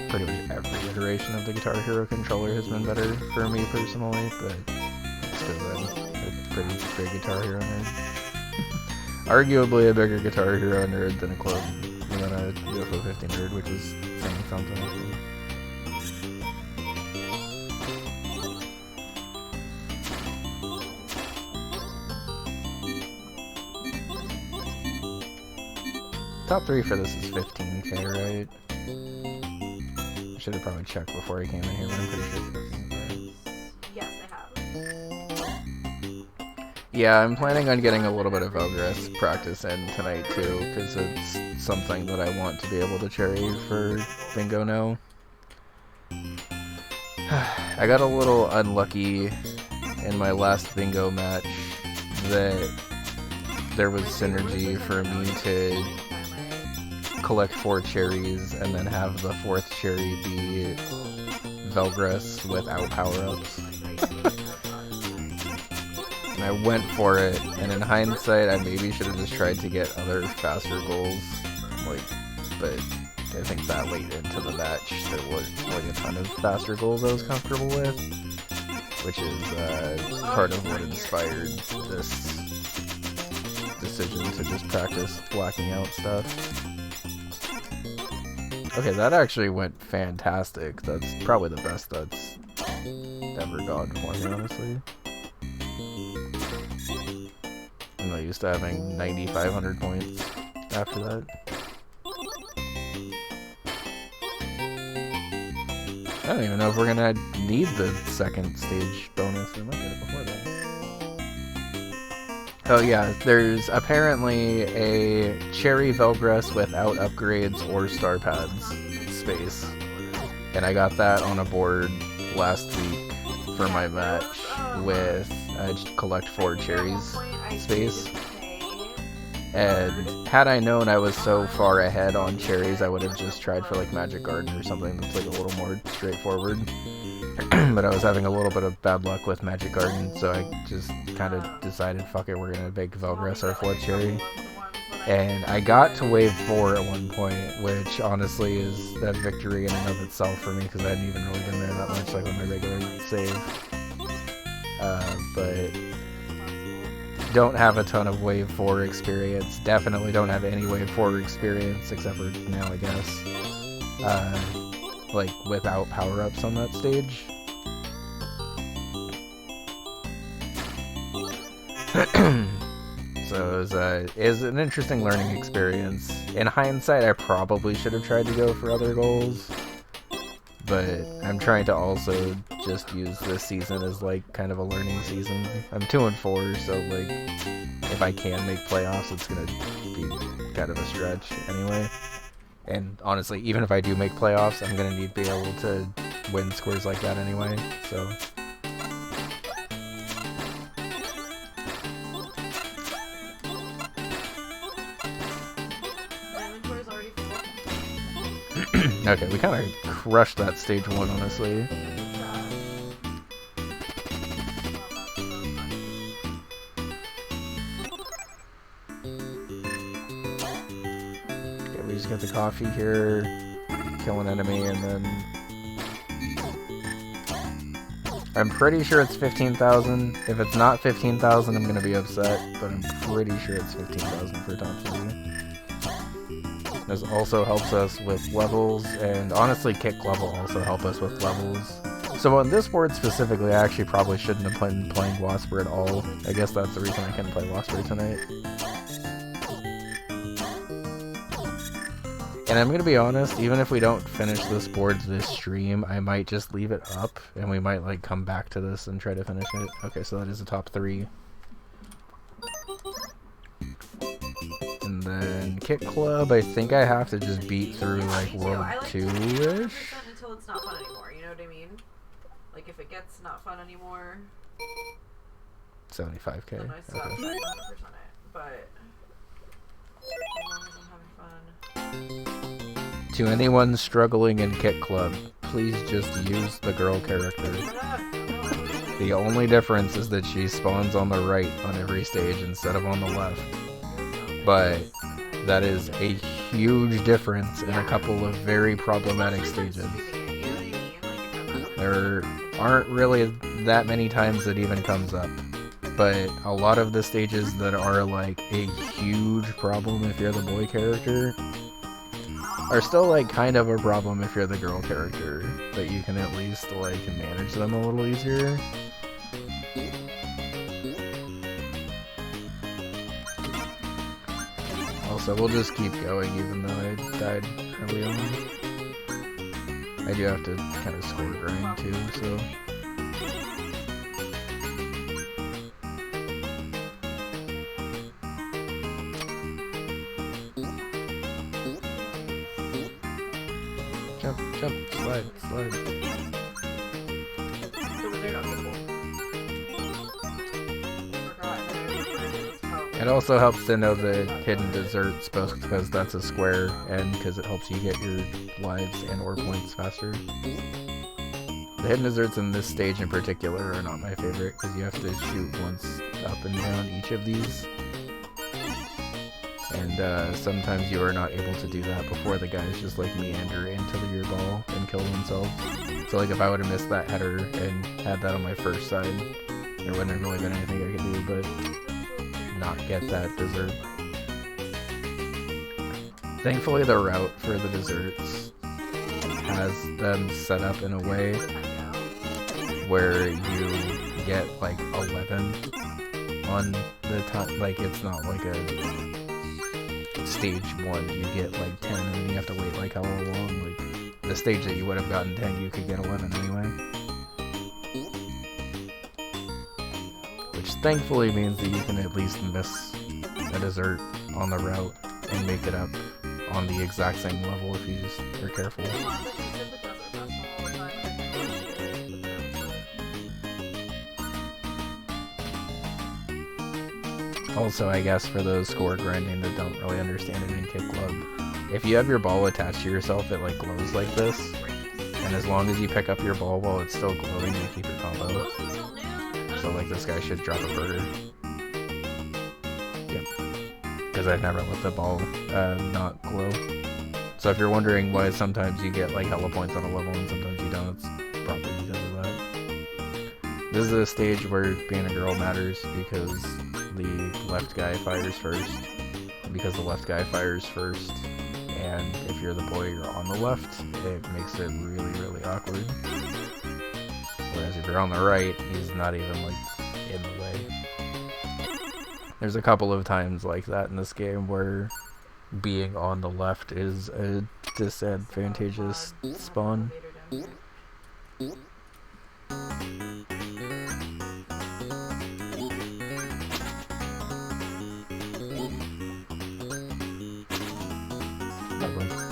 pretty much every iteration of the Guitar Hero controller has been better for me personally, but it's because I'm a pretty big Guitar Hero nerd. Arguably a bigger Guitar Hero nerd than a UFO 50 nerd, which is saying something. I think. Top 3 for this is 15k, right? I should have probably checked before I came in here, but I'm pretty sure it's 15k. Yes, I have. Yeah, I'm planning on getting a little bit of Velgress practice in tonight too, because it's something that I want to be able to cherry for Bingo now. I got a little unlucky in my last Bingo match that there was synergy for me to collect 4 cherries and then have the 4th cherry be Velgress without power-ups. And I went for it, and in hindsight, I maybe should have just tried to get other faster goals, but I think that late into the match, there was a ton of faster goals I was comfortable with, which is part of what inspired this decision to just practice blacking out stuff. Okay, that actually went fantastic. That's probably the best that's ever gone for me, honestly. I'm not used to having 9,500 points after that. I don't even know if we're gonna need the second stage bonus. We might get it before that. Oh yeah, there's apparently a Cherry Velgress without upgrades or star pads space. And I got that on a board last week for my match with collect 4 cherries space. And had I known I was so far ahead on cherries, I would have just tried for like Magic Garden or something that's like a little more straightforward. But I was having a little bit of bad luck with Magic Garden, so I just kind of decided, fuck it, we're gonna make Velgress our 4th cherry. And I got to wave 4 at one point, which honestly is a victory in and of itself for me, because I hadn't even really been there that much, like with my regular save. But don't have a ton of wave 4 experience. Definitely don't have any wave 4 experience, except for now, I guess. Like, without power-ups on that stage. So it was an interesting learning experience. In hindsight, I probably should have tried to go for other goals, but I'm trying to also just use this season as like kind of a learning season. I'm 2-4, so like if I can make playoffs, it's gonna be kind of a stretch anyway. And honestly, even if I do make playoffs, I'm gonna need to be able to win scores like that anyway. So. Okay, we kind of crushed that stage 1, honestly. Okay, we just get the coffee here, kill an enemy, and then... I'm pretty sure it's 15,000. If it's not 15,000, I'm gonna be upset, but I'm pretty sure it's 15,000 for top 3. This also helps us with levels, and honestly Kick Club will also help us with levels. So on this board specifically, I actually probably shouldn't have been playing Wasper at all. I guess that's the reason I couldn't play Wasper tonight. And I'm gonna be honest, even if we don't finish this board this stream, I might just leave it up, and we might like come back to this and try to finish it. Okay, so that is the top 3. And then Kick Club, I think I have to just beat through like World 2-ish. Until it's not fun anymore, you know what I mean? Like if it gets not fun anymore. 75k. Then I still have Okay. 500% it, but as long as I'm having fun. To anyone struggling in Kit Club, please just use the girl character. The only difference is that she spawns on the right on every stage instead of on the left. But that is a huge difference in a couple of very problematic stages. There aren't really that many times that even comes up. But a lot of the stages that are like a huge problem if you're the boy character are still like kind of a problem if you're the girl character, but you can at least like manage them a little easier. Also, we'll just keep going even though I died early on. I do have to kind of score grind too, so... Jump, jump, slide, slide. It also helps to know the hidden desserts, both because that's a square and because it helps you get your lives and ore points faster. The hidden desserts in this stage in particular are not my favorite because you have to shoot once up and down each of these. And sometimes you are not able to do that before the guys just like meander into your ball and kill themselves. So like if I would have missed that header and had that on my first side, there wouldn't have really been anything I could do but not get that dessert. Thankfully the route for the desserts has them set up in a way where you get like 11 on the time. Like it's not like a stage 1 you get like 10 and then you have to wait like how long. Like the stage that you would have gotten 10 you could get 11 anyway. Which thankfully means that you can at least miss a dessert on the route and make it up on the exact same level if you just are careful. Also, I guess for those score grinding that don't really understand it in Kit Club, if you have your ball attached to yourself, it like glows like this, and as long as you pick up your ball while it's still glowing, you keep your combo. So like this guy should drop a burger. Yep. Because I've never let the ball not glow. So if you're wondering why sometimes you get like hella points on a level and sometimes you don't, it's probably because of that. This is a stage where being a girl matters because the left guy fires first. And because the left guy fires first, and if you're the boy, you're on the left, it makes it really, really awkward. Whereas if you're on the right, he's not even like in the way. There's a couple of times like that in this game where being on the left is a disadvantageous spawn.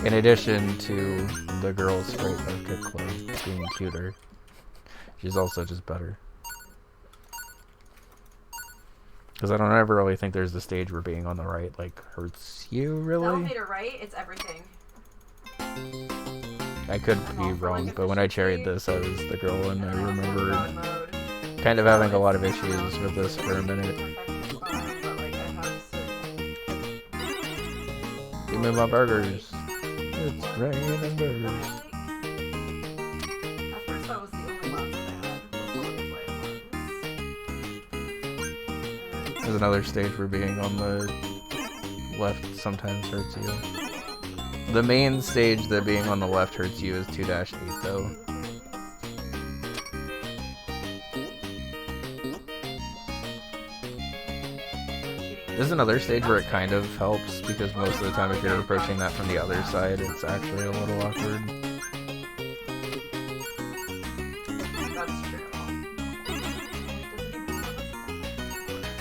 In addition to the girl's sprite of Kit Club being cuter, she's also just better. Because I don't ever really think there's a stage where being on the right like hurts you really. Elevator right, it's everything. I could be wrong, but when I cherried this, I was the girl, and I remember kind of having a lot of issues with this for a minute. Give me my burgers. It's raining burgers. At first that was the only ones that I had. There's another stage where being on the left sometimes hurts you. The main stage that being on the left hurts you is 2-8 though. There's another stage where it kind of helps, because most of the time if you're approaching that from the other side, it's actually a little awkward. That's true.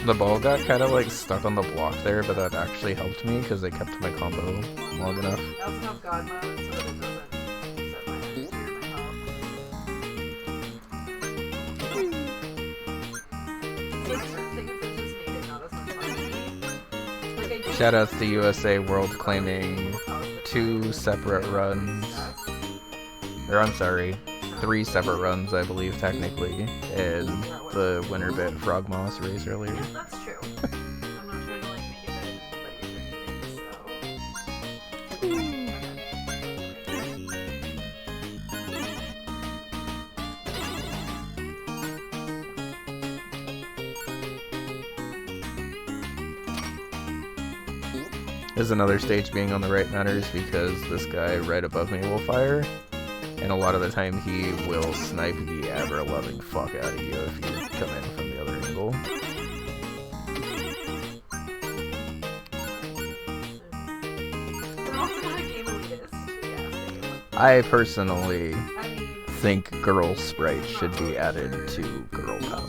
The ball got kind of like stuck on the block there, but that actually helped me because it kept my combo long enough. I also have God mode so that it doesn't set my energy or my health. So certain things that just made it not as much fun to me. Like I did Shoutouts to USA World claiming 2 separate runs. Or I'm sorry, 3 separate runs, I believe, technically, in the winter bit Frogmoss race earlier. Yeah, that's true. I'm not trying to like make it better than anybody or anything, There's another stage being on the right matters because this guy right above me will fire, and a lot of the time he will snipe the ever-loving fuck out of you if you come in from the other angle. We're also not a game elitist. Yeah, same. I personally I mean, think girl sprite should be added to girl power.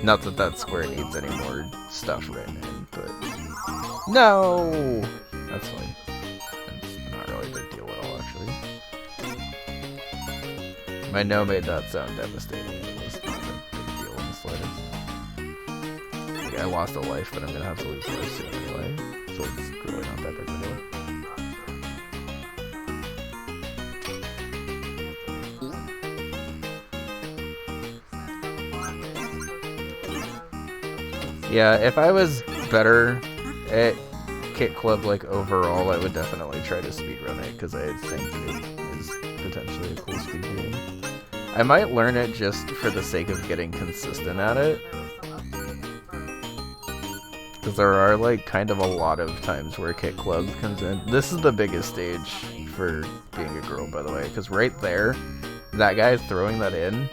Not that that square needs any more stuff written in, but... No! That's fine. It's not really a big deal at all, actually. My no made that sound devastating. It was not a big deal in the slightest. Like, I lost a life, but I'm gonna have to lose a life soon anyway, so it's really not that big of a deal. Yeah, if I was better at Kit Club, like, overall, I would definitely try to speedrun it, because I think it is potentially a cool speed game. I might learn it just for the sake of getting consistent at it, because there are, like, kind of a lot of times where Kit Club comes in. This is the biggest stage for being a girl, by the way, because right there, that guy throwing that in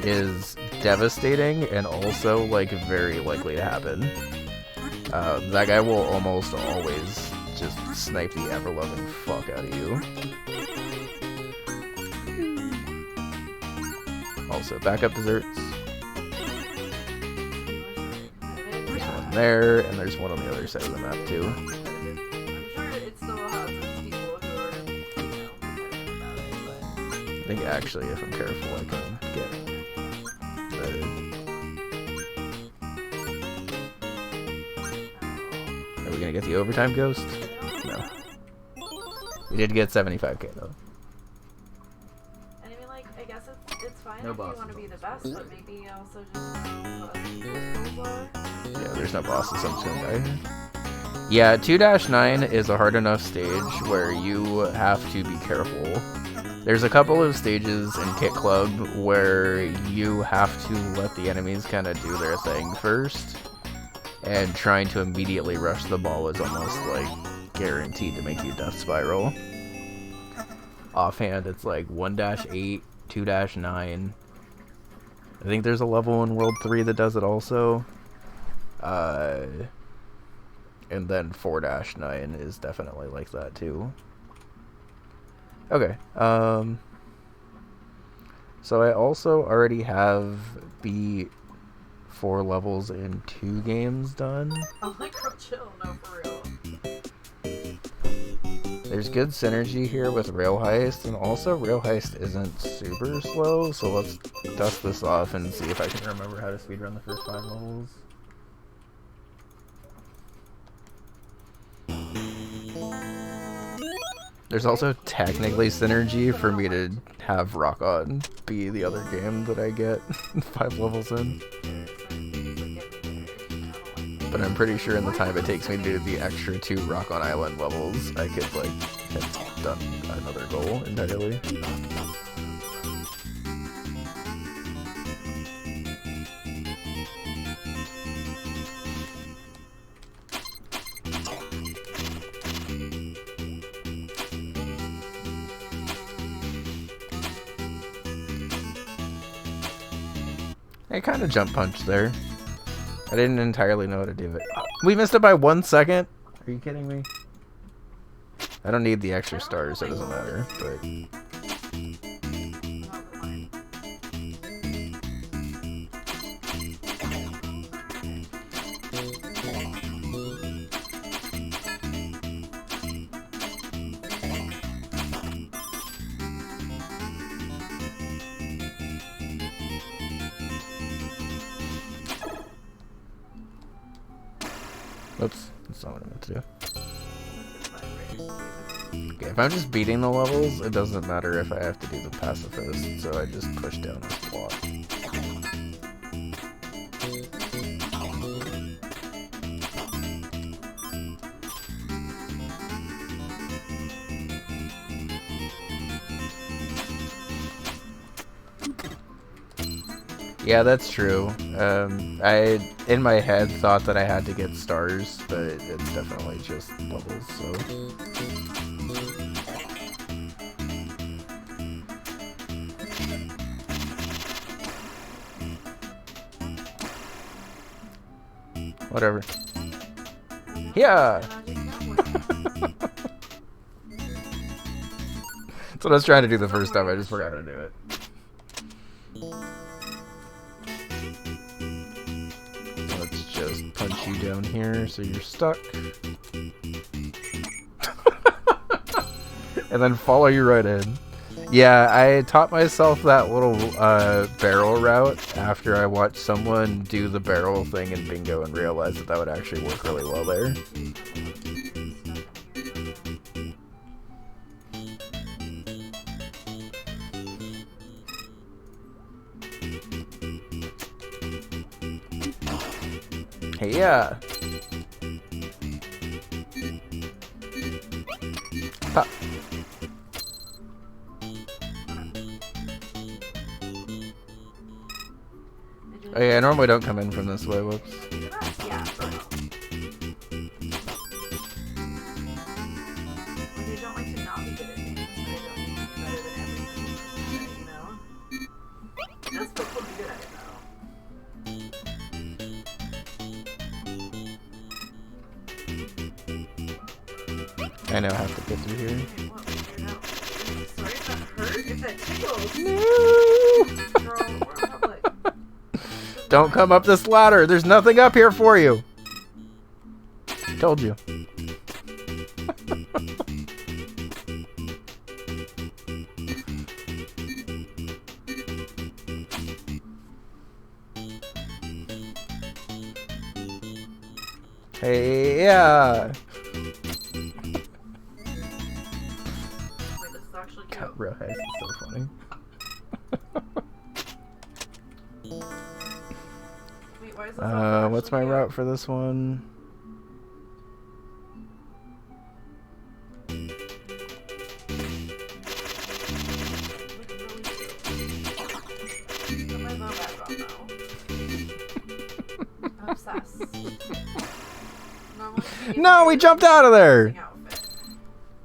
is devastating and also like very likely to happen. That guy will almost always just snipe the ever-loving fuck out of you. Also, backup desserts. There's one there, and there's one on the other side of the map too. I'm sure it still has its people who are, competitive about it, but... I think actually, if I'm careful, I can get the... Are we gonna get the overtime ghost? No. We did get 75k though. And I mean, like, I guess it's fine No if you bosses want to be the on best, this but maybe also just goals are. Yeah, there's no bosses, I'm just gonna die here. Yeah, 2-9 is a hard enough stage where you have to be careful. There's a couple of stages in Kit Club where you have to let the enemies kind of do their thing first, and trying to immediately rush the ball is almost like guaranteed to make you death spiral. Offhand, it's like 1-8, 2-9. I think there's a level in World 3 that does it also. And then 4-9 is definitely like that too. Okay, so I also already have beat 4 levels in 2 games done. I'm like, girl, chill, no, for real. There's good synergy here with Rail Heist, and also Rail Heist isn't super slow, so let's dust this off and see if I can remember how to speedrun the first 5 levels. There's also technically synergy for me to have Rock On be the other game that I get 5 levels in. But I'm pretty sure in the time it takes me to do the extra 2 Rock On Island levels, I could, like, have done another goal entirely. I kind of jump punched there. I didn't entirely know how to do it. We missed it by 1 second? Are you kidding me? I don't need the extra stars, it doesn't matter, but... Oops, that's not what I meant to do. Okay, if I'm just beating the levels, it doesn't matter if I have to do the pacifist, so I just push down this block. Yeah, that's true. I, in my head, thought that I had to get stars, but it's definitely just levels, so... Whatever. Yeah! That's what I was trying to do the first time, I just forgot to do it. Let's just punch you down here so you're stuck. And then follow you right in. Yeah, I taught myself that little barrel route after I watched someone do the barrel thing in Bingo and realized that that would actually work really well there. Hey, yeah. Pop. Oh yeah, I normally don't come in from this way, whoops. Yeah, for real. Like, I don't like to not be good at things, but I don't need to be better than everything, you know? That's still pretty good at it, though. I know how to get through here. Okay, well, figure it out. Sorry if that hurt, if that tickles. No! Girl, we're in public. Don't come up this ladder. There's nothing up here for you. Told you. Hey, yeah. Wait, this is actually cute. God, real heist is so funny. Wait, why is this also What's my actually route for this one? cute? My mom back on now. I'm obsessed. Normally, No, we jumped out of there. outfit.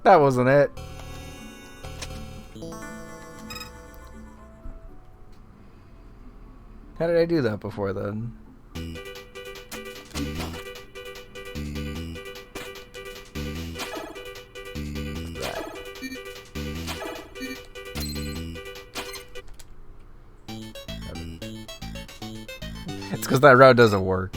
That wasn't it. How did I do that before then? That. It's because that route doesn't work.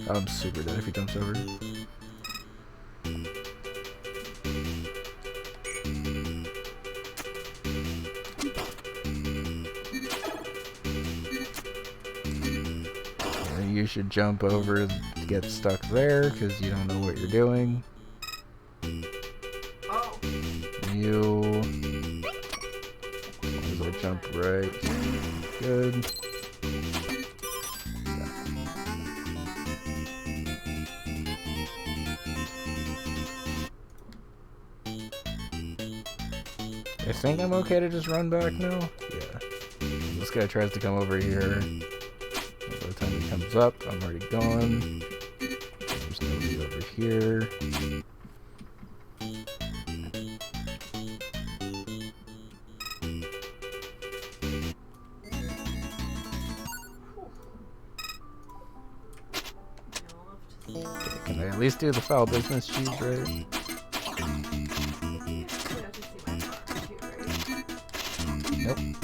I'm super dead if he jumps over. You should jump over, get stuck there, because you don't know what you're doing. Oh. You... As I jump right. Good. I think I'm okay to just run back now. Yeah. This guy tries to come over here. By the time he comes up, I'm already gone. There's nobody over here. Okay, can I at least do the foul business cheese right? Nope. Okay.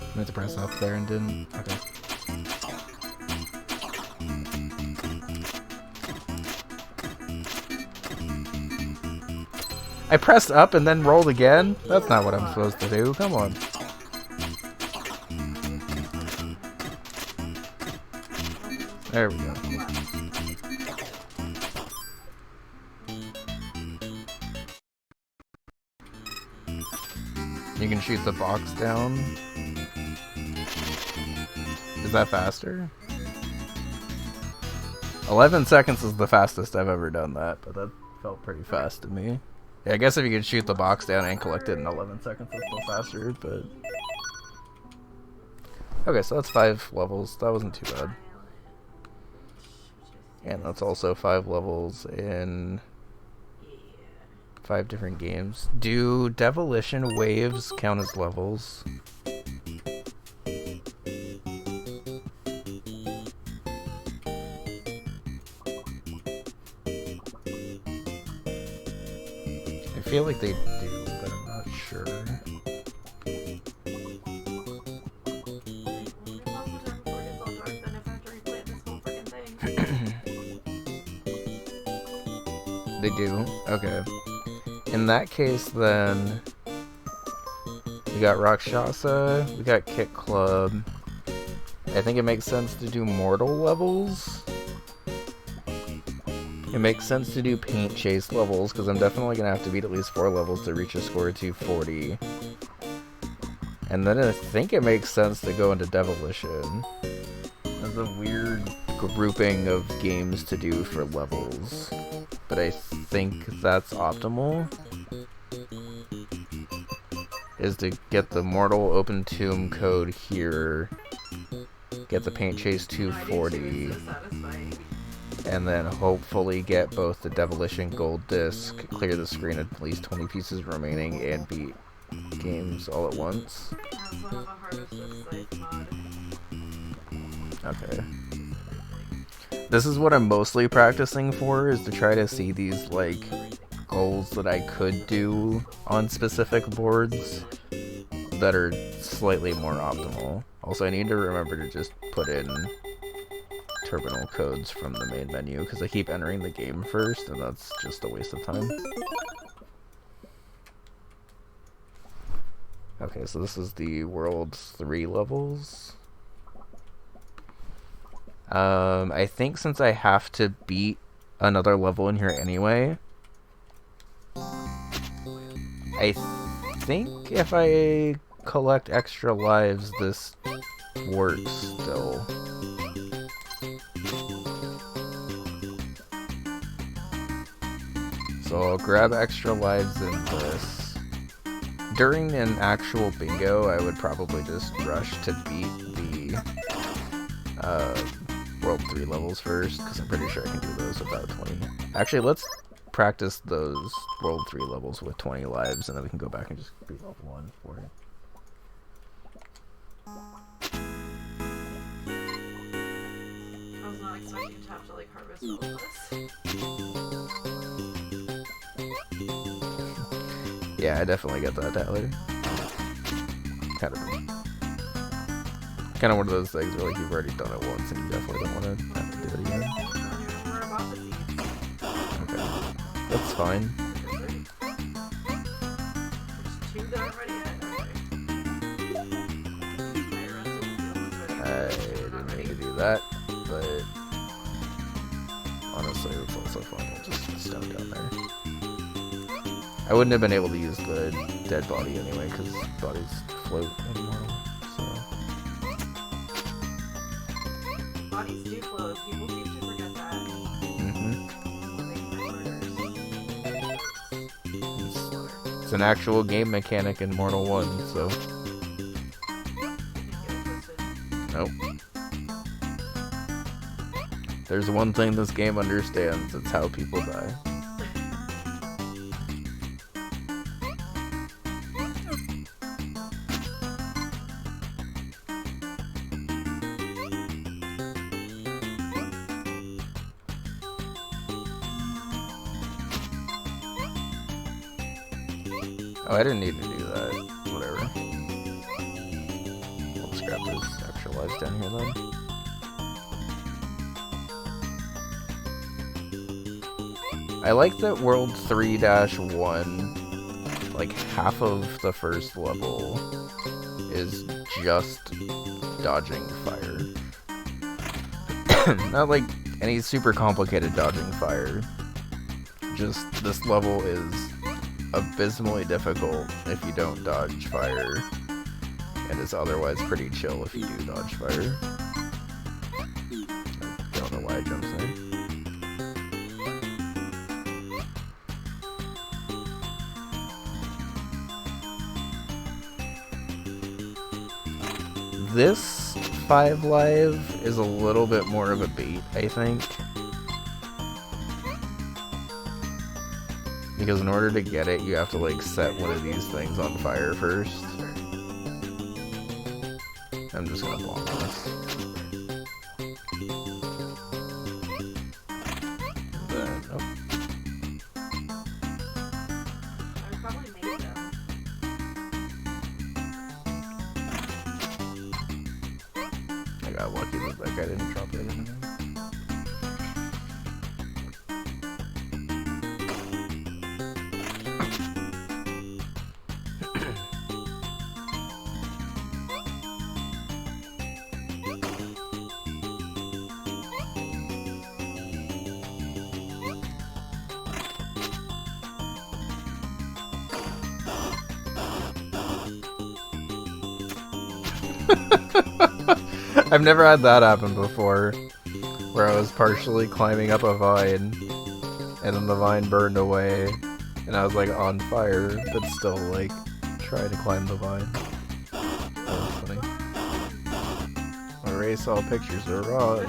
I meant to press up there and didn't. Okay. I pressed up and then rolled again? That's not what I'm supposed to do. Come on. There we go. You can shoot the box down. Is that faster? 11 seconds is the fastest I've ever done that, but that felt pretty fast to me. Yeah, I guess if you could shoot the box down and collect it in 11 seconds, it's still faster, but... Okay, so that's 5 levels. That wasn't too bad. And that's also 5 levels in 5 different games. Do Devilition waves count as levels? I feel like they do, but I'm not sure. They do? Okay. In that case, then... We got Rakshasa, we got Kick Club. I think it makes sense to do Mortal levels. It makes sense to do Paint Chase levels, because I'm definitely going to have to beat at least 4 levels to reach a score of 240. And then I think it makes sense to go into Devilition. That's a weird grouping of games to do for levels. But I think that's optimal. Is to get the Mortal Open Tomb code here. Get the Paint Chase 240. And then hopefully get both the Devilition Gold Disc, clear the screen at least 20 pieces remaining, and beat games all at once. Okay. This is what I'm mostly practicing for, is to try to see these, like, goals that I could do on specific boards that are slightly more optimal. Also, I need to remember to just put in terminal codes from the main menu, because I keep entering the game first, and that's just a waste of time. Okay, so this is the World 3 levels. I think since I have to beat another level in here anyway, I think if I collect extra lives, this works still. So I'll grab extra lives in this. During an actual bingo, I would probably just rush to beat the World 3 levels first, because I'm pretty sure I can do those without 20. Actually, let's practice those World 3 levels with 20 lives, and then we can go back and just beat level 1 for it. I was not expecting to have to, like, harvest all of this. Yeah, I definitely get that, Tyler. Kind of one of those things where, like, you've already done it once and you definitely don't want to have to do it again. We're about to see. Okay. That's fine. There's 2 that are ready yet? I didn't mean to do that, but honestly, it's also fun. We'll just stone down there. I wouldn't have been able to use the dead body anyway, because bodies float anymore, so... Bodies do float. People seem to forget that. It's an actual game mechanic in Mortal 1, so... Nope. There's one thing this game understands, it's how people die. Oh, I didn't need to do that. Whatever. Let's grab those extra lives down here then. I like that World 3-1, like half of the first level is just dodging fire. Not like any super complicated dodging fire. Just this level is abysmally difficult if you don't dodge fire, and is otherwise pretty chill if you do dodge fire. I don't know why I jumped there. This 5 live is a little bit more of a bait, I think. Because in order to get it, you have to like set one of these things on fire first. I'm just gonna block this. Then, oh. I probably made them. I got lucky that that guy didn't drop everything. I've never had that happen before, where I was partially climbing up a vine, and then the vine burned away, and I was like on fire, but still like trying to climb the vine. That was funny. I already saw pictures of Rod.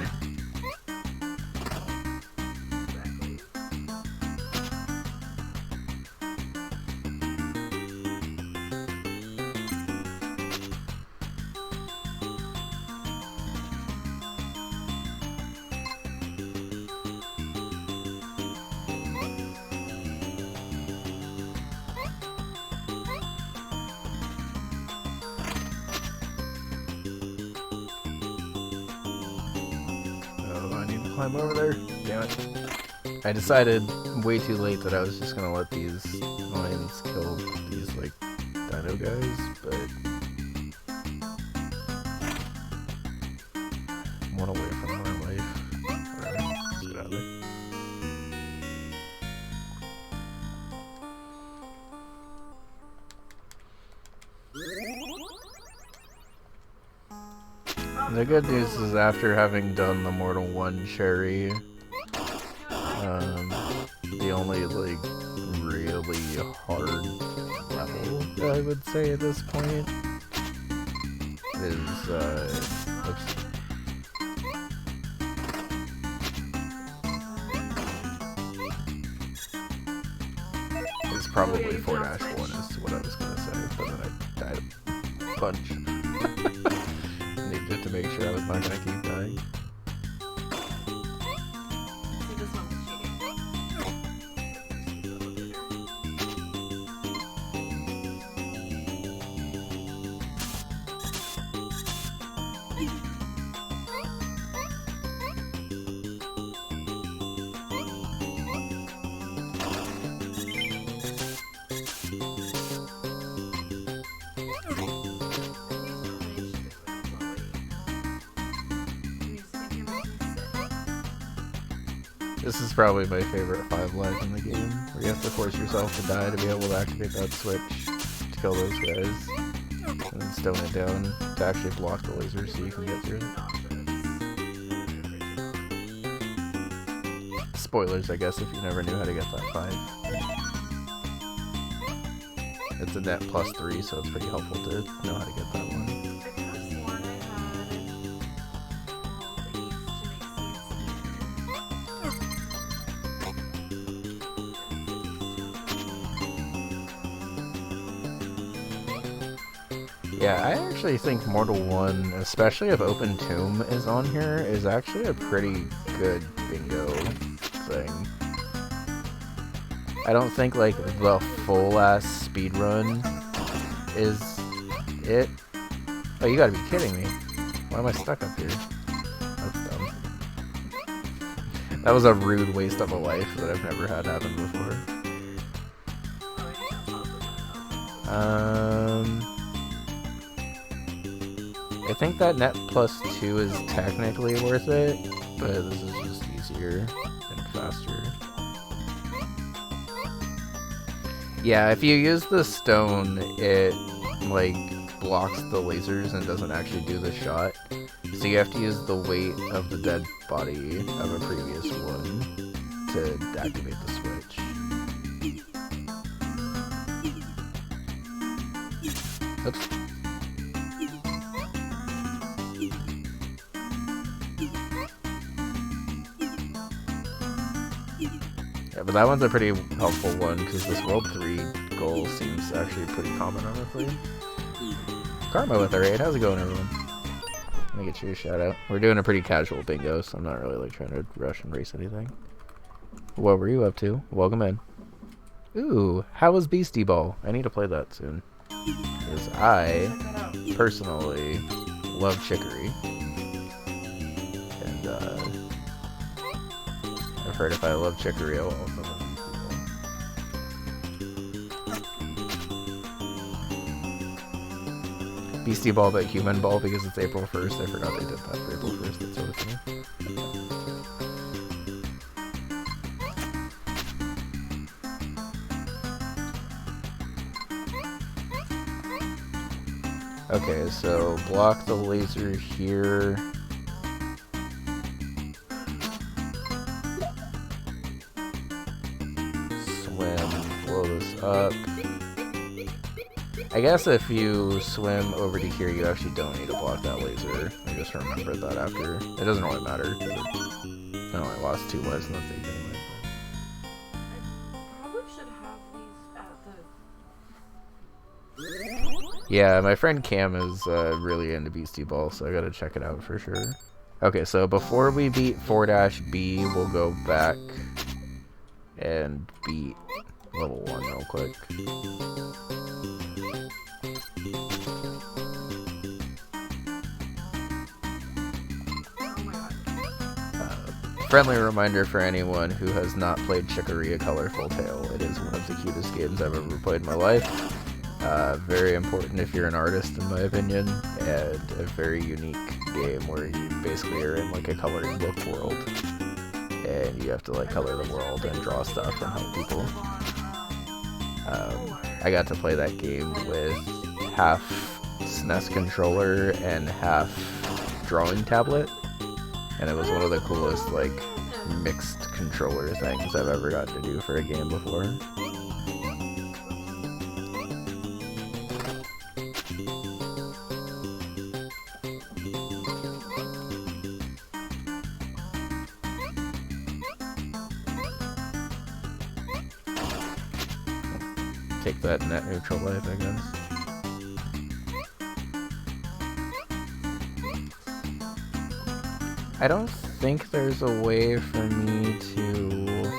Climb over there. Damn it. I decided way too late that I was just gonna let these lions kill these, like, dino guys, but I'm one away from my life. Whatever. Let's get out of there. The good news is after having done the Mortal 1 cherry, the only, like, really hard level, I would say at this point, is, oops. It's probably 4-1 is what I was gonna say, but then I died a bunch. Needed to make sure I was not gonna keep dying. See, this one's This is probably my favorite 5 lives in the game, where you have to force yourself to die to be able to activate that switch to kill those guys, and then stone it down to actually block the laser so you can get through it. Spoilers, I guess, if you never knew how to get that 5. It's a net +3, so it's pretty helpful to know how to get that one. Yeah, I actually think Mortal 1, especially if Open Tomb is on here, is actually a pretty good bingo thing. I don't think like the full ass speed run is it. Oh, you gotta be kidding me. Why am I stuck up here? That's dumb. That was a rude waste of a life that I've never had happen before. I think that net plus 2 is technically worth it, but this is just easier and faster. Yeah, if you use the stone, it like blocks the lasers and doesn't actually do the shot. So you have to use the weight of the dead body of a previous one to activate the switch. Oops. Yeah, but that one's a pretty helpful one because this World 3 goal seems actually pretty common, honestly. Karma with a raid. How's it going, everyone? Let me get you a shout out. We're doing a pretty casual bingo, so I'm not really like trying to rush and race anything. What were you up to? Welcome in. Ooh, how was Beastie Ball? I need to play that soon. Because I personally love Chicory. And I've heard if I love Chicory, I'll also love Beastie Ball, but Human Ball because it's April 1st. I forgot they did that for April 1st. That's sort of funny. Okay, so block the laser here. Swim, blow this up. I guess if you swim over to here, you actually don't need to block that laser. I just remembered that after. It doesn't really matter. I only lost 2 lives in the thing anyway. I probably should have these at the... Yeah, my friend Cam is really into Beastie Ball, so I gotta check it out for sure. Okay, so before we beat 4-B, we'll go back and beat level 1 real quick. Friendly reminder for anyone who has not played Chicory: A Colorful Tale. It is one of the cutest games I've ever played in my life. Very important if you're an artist, in my opinion, and a very unique game where you basically are in like a coloring book world, and you have to like color the world and draw stuff and help people. I got to play that game with half SNES controller and half drawing tablet, and it was one of the coolest like mixed controller things I've ever gotten to do for a game before. Take that net neutral life, I guess. I don't think there's a way for me to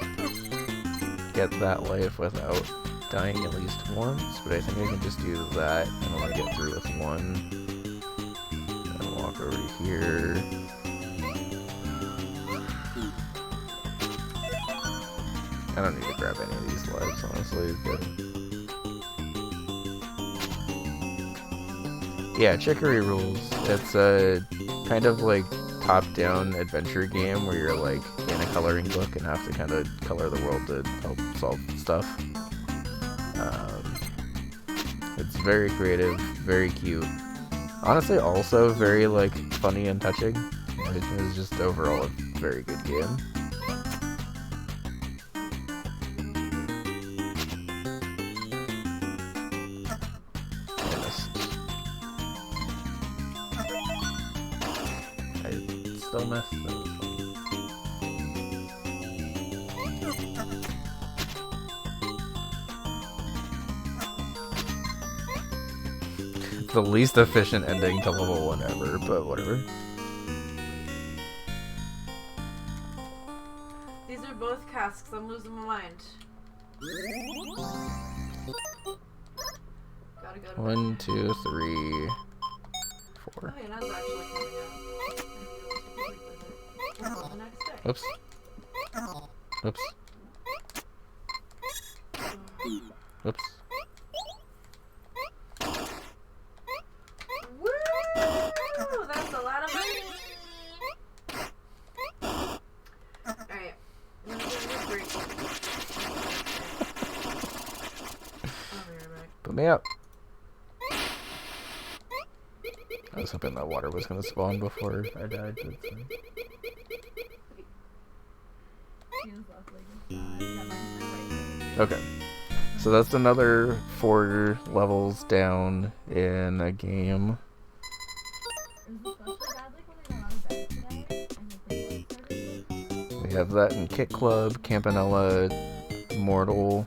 get that life without dying at least once, but I think I can just do that, and I want to get through with 1. And walk over to here. I don't need to grab any of these lives, honestly, but... Yeah, Chicory rules. It's a kind of like top-down adventure game where you're like in a coloring book and have to kind of color the world to help solve stuff. It's very creative, very cute. Honestly, also very like funny and touching. It was just overall a very good game. Still missed. That was funny. It's the least efficient ending to level 1 ever, but whatever. These are both casks. I'm losing my mind. Gotta go to 1, 2, 3, Oh, 4. yeah, that's actually coming out. Maybe we'll the next day. Oops. Oops. Oops. Woo! That's a lot of money. Alright. I'm gonna give you a break. I'll be right back. Put me up. I was hoping that water was gonna spawn before I died. But it's fine. Ian's left leg is bad. Yeah, mine's my right leg. Okay. So that's another 4 levels down in a game. It was especially bad like when I got out of bed today and the daylight started. We have that in Kit Club, Campanella, Mortal,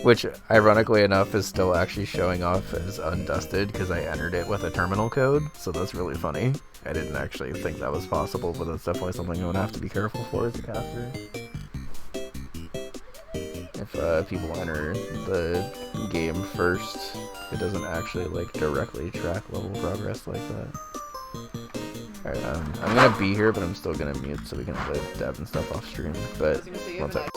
which ironically enough is still actually showing off as undusted because I entered it with a terminal code, so that's really funny. I didn't actually think that was possible, but that's definitely something I'm gonna have to be careful for as a caster. If people enter the game first, it doesn't actually like directly track level progress like that. Alright, I'm gonna be here, but I'm still gonna mute so we can play Deb and stuff off stream. I But was gonna say, you one have an sec.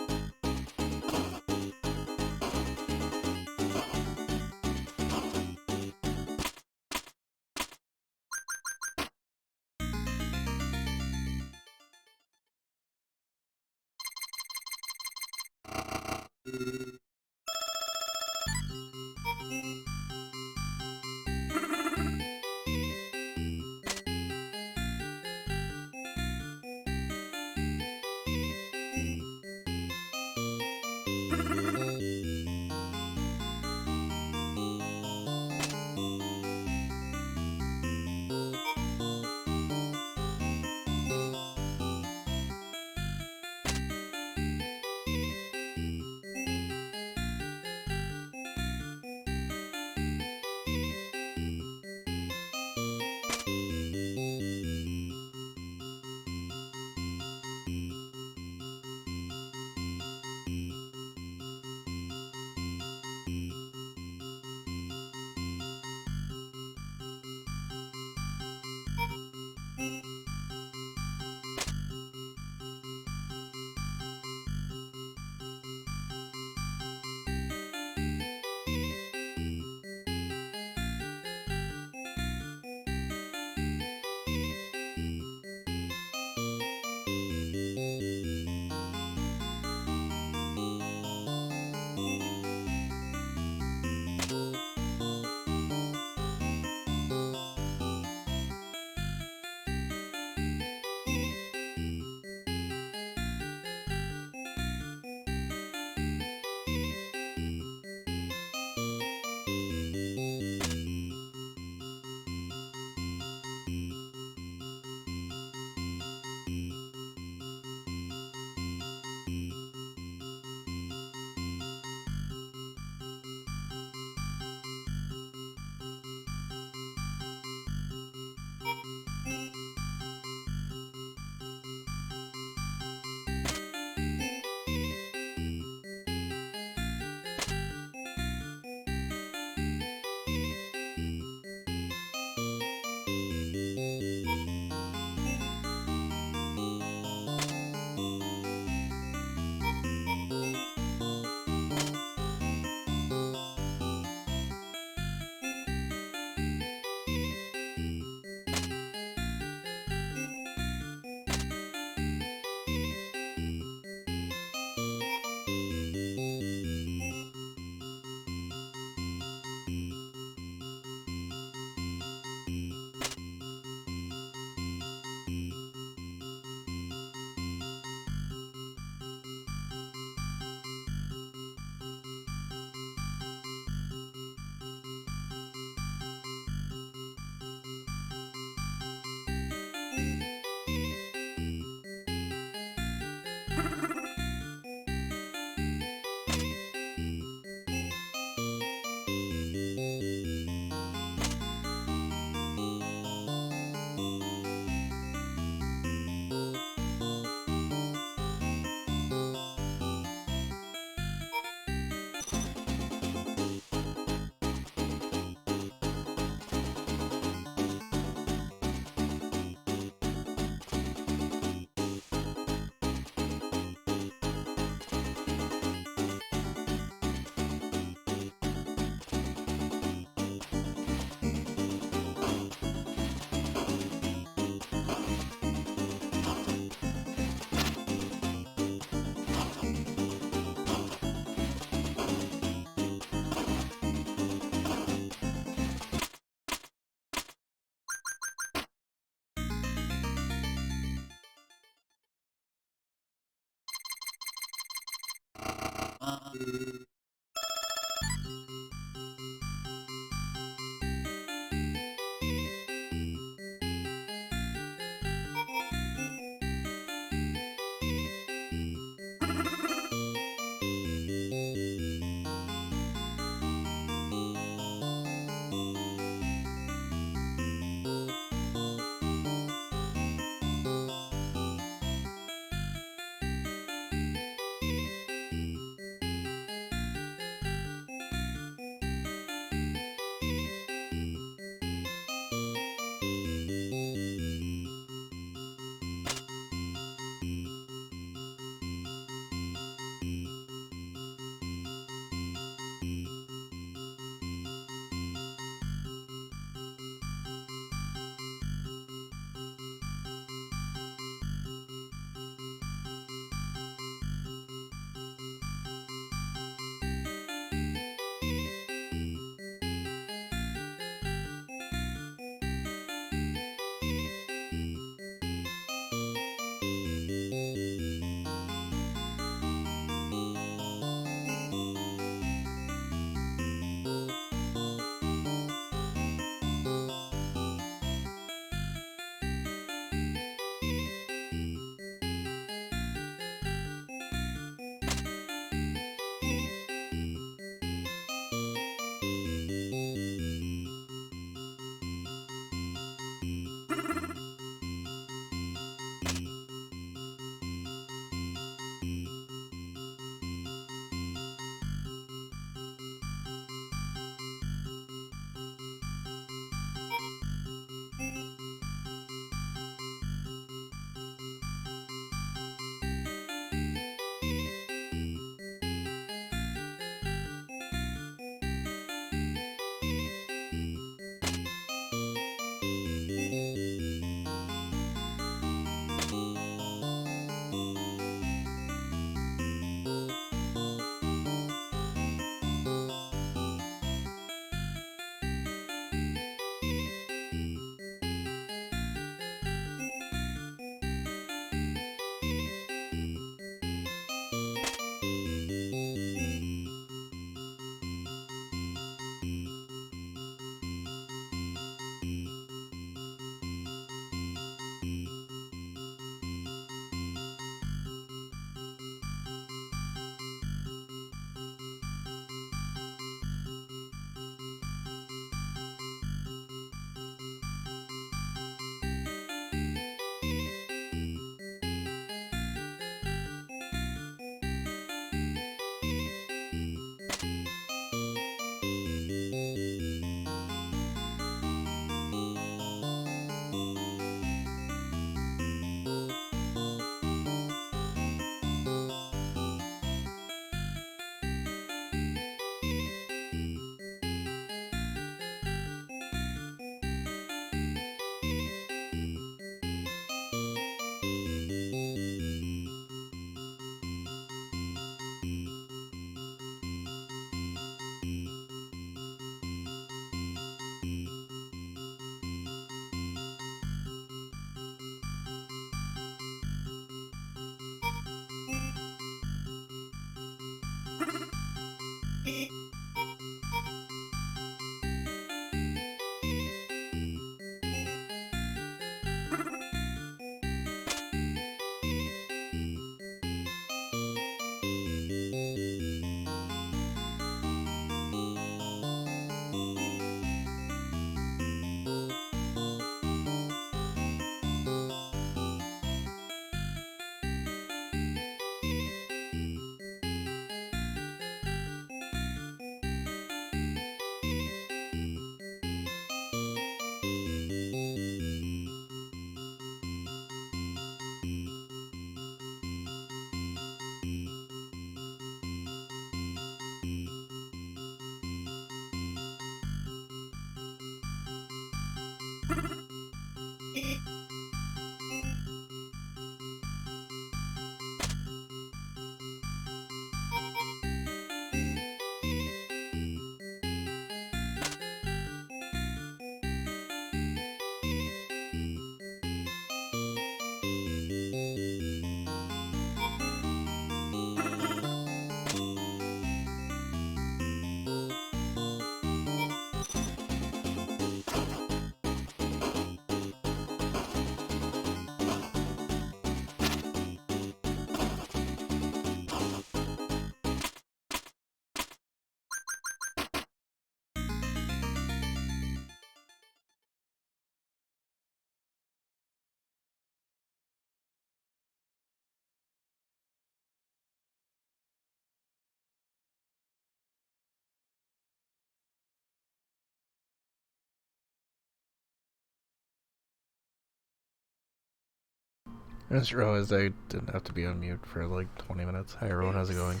I just realized I didn't have to be on mute for like 20 minutes. Hi everyone, how's it going?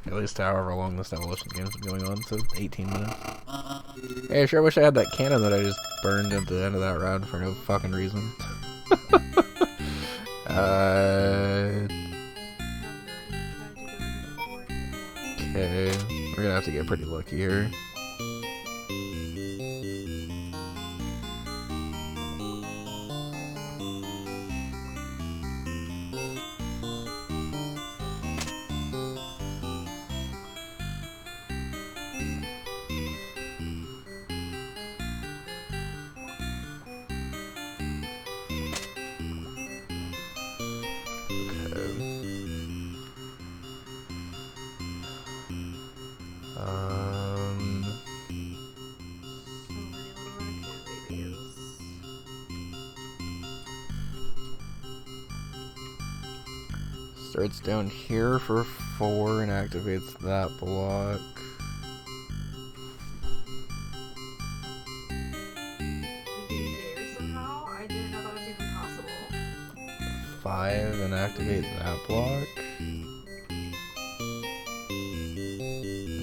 At least however long this Demolition game's been going on, so 18 minutes. Hey, I sure wish I had that cannon that I just burned at the end of that round for no fucking reason. Okay, we're gonna have to get pretty lucky here. Starts down here for 4 and activates that block. Somehow? I didn't know that was even possible. 5 and activate that block.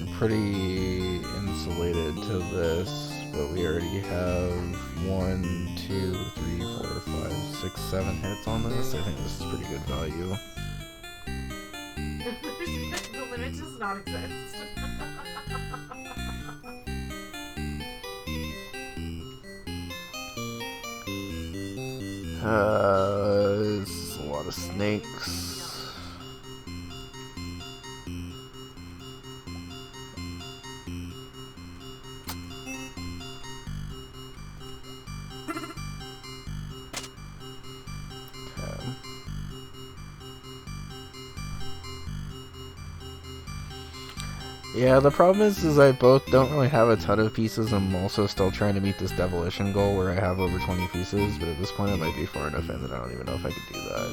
I'm pretty insulated to this, but we already have 1, 2, 3, 4, 5, 6, 7 hits on this. I think this is pretty good value. The limit does not exist. This is a lot of snakes. Yeah, the problem is I both don't really have a ton of pieces. I'm also still trying to meet this demolition goal where I have over 20 pieces, but at this point I might be far enough in that I don't even know if I could do that.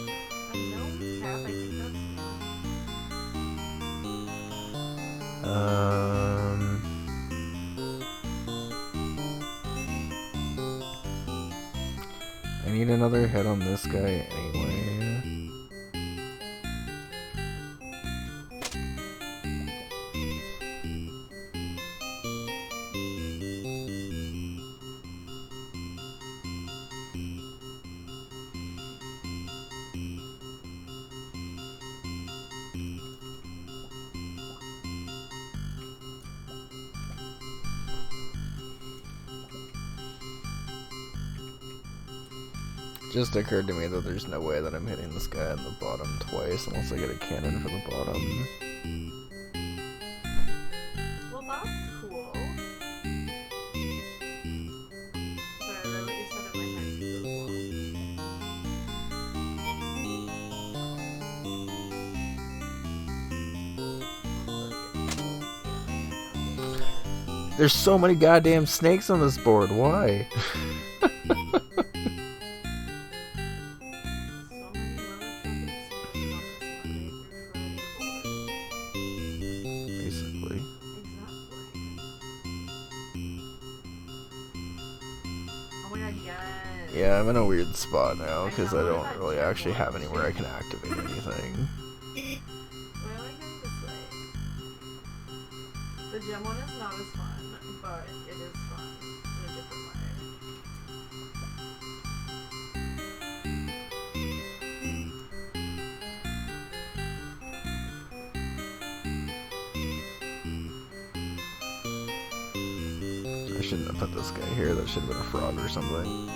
I need another hit on this guy anyway. Just occurred to me that there's no way that I'm hitting this guy on the bottom twice unless I get a cannon for the bottom. Well, that's cool. Sorry, I read what you said in my head as well. There's so many goddamn snakes on this board, why? Yeah, I'm in a weird spot now because I don't really actually have anywhere I can activate anything. Well, I like it this way. The gem one is not as fun, but it is fun in a different I shouldn't have put this guy here, that should have been a frog or something.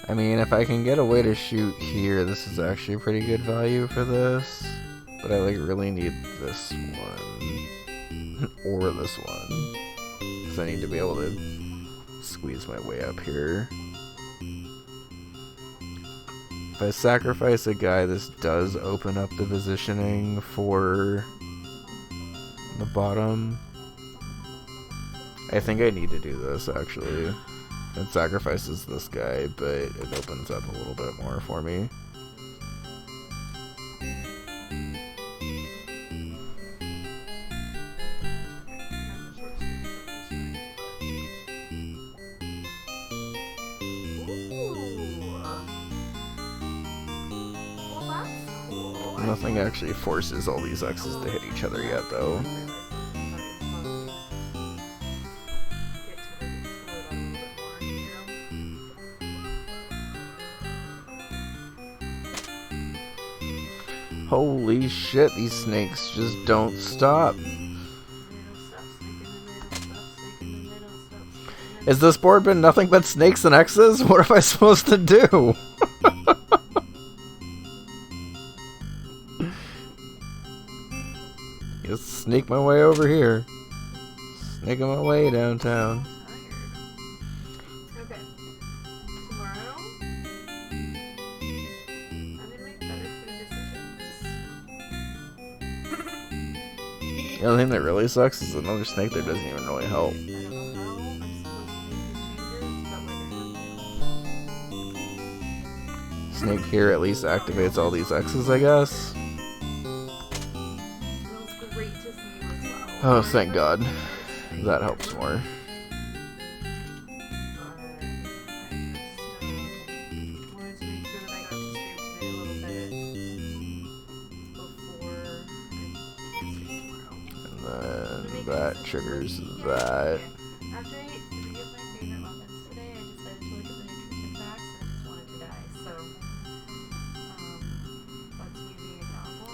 I mean, if I can get a way to shoot here, this is actually pretty good value for this. But I like really need this one. Or this one. Because I need to be able to squeeze my way up here. If I sacrifice a guy, this does open up the positioning for the bottom. I think I need to do this, actually. It sacrifices this guy, but it opens up a little bit more for me. Nothing actually forces all these X's to hit each other yet, though. Holy shit, these snakes just don't stop. Is this board been nothing but snakes and X's? What am I supposed to do? Just sneak my way over here. Sneaking my way downtown. Okay. Tomorrow, I'm gonna make better food decisions. The only thing that really sucks is another snake there doesn't even really help. I don't know how I'm supposed to make these changes, but like I have to. Snake here at least activates all these X's, I guess. It was great to see you as well. Oh, thank God. That helps more. Wanted to make sure that I got to stream today a little bit before I stream tomorrow. And then that triggers that. After I ate 3 of my favorite muffins today, I decided to look at the nutrition facts and I just wanted to die. So, that's me being accountable.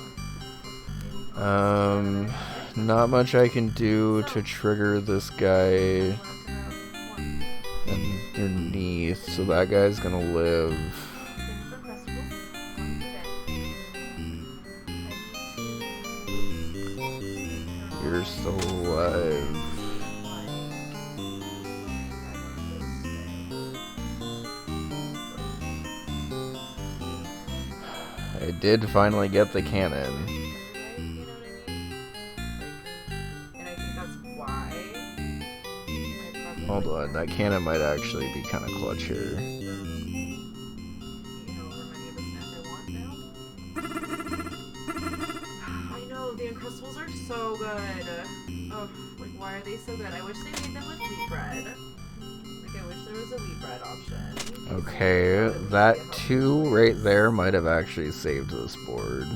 Not much I can do to trigger this guy underneath, so that guy's gonna live. You're still alive. I did finally get the cannon. Hold on, that cannon might actually be kind of clutch here. I know, the Uncrustables are so good. Oh, like, why are they so good? I wish they made them with wheat bread. Like, I wish there was a wheat bread option. Okay, that 2 right there might have actually saved this board.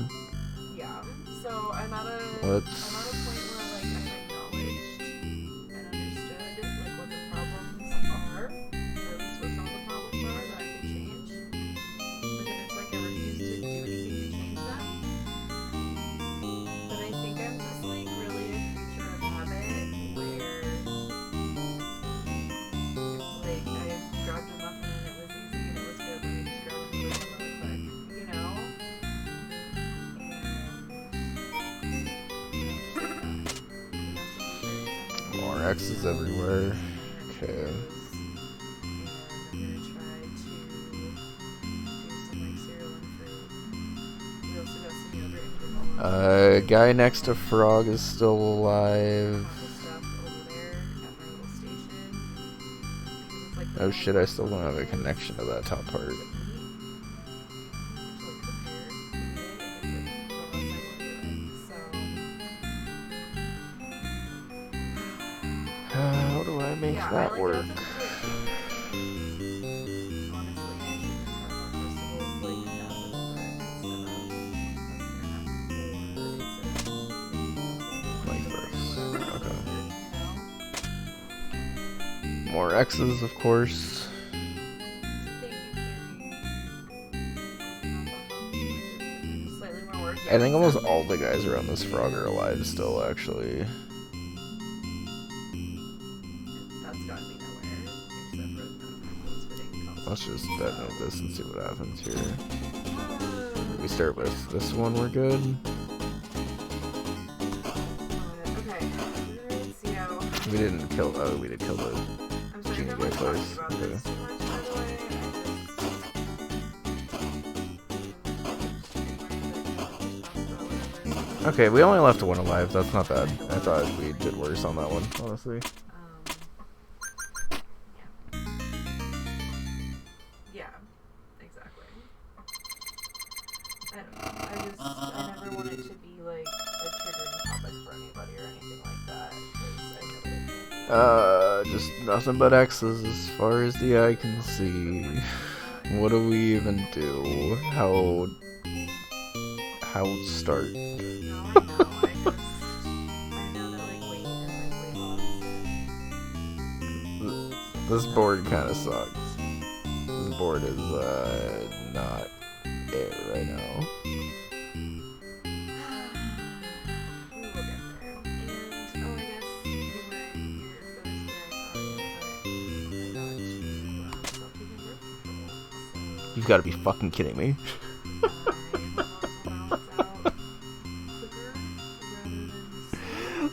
Yeah, so I'm at a Let's... point where, like, I've acknowledged and understood, like, what the problems are, or at least what some of the problems are that I could change. But then it's like I refuse to do anything to change them. But I think I'm just, like, really a creature of habit, where it's like, I grabbed a muffin and it was easy and it was good, let me just grab another one really quick, you know? More X's everywhere. Okay. Guy next to Frog is still alive. Oh shit, I still don't have a connection to that top part. How do I make that work? Like this. Okay. More X's, of course. I think almost all the guys around this frog are alive still, actually. Let's just detonate this and see what happens here. We start with this one, we're good. Okay. See how... We didn't kill, oh, we did kill the I'm sorry genie if guy I'm talking twice. about Okay. this too much, by the way. Okay, we only left one alive, that's not bad. I thought we did worse on that one, honestly. Yeah, exactly. I don't know. I never want it to be like a triggering topic for anybody or anything like that. 'Cause I know that it can be. Just nothing but X's as far as the eye can see. What do we even do? How how start. No, I know. I know that like weight and like weight loss. This board kind of sucks. This board is not it right now. We will get there. And oh, I guess you were here for this day. You've got to be fucking kidding me.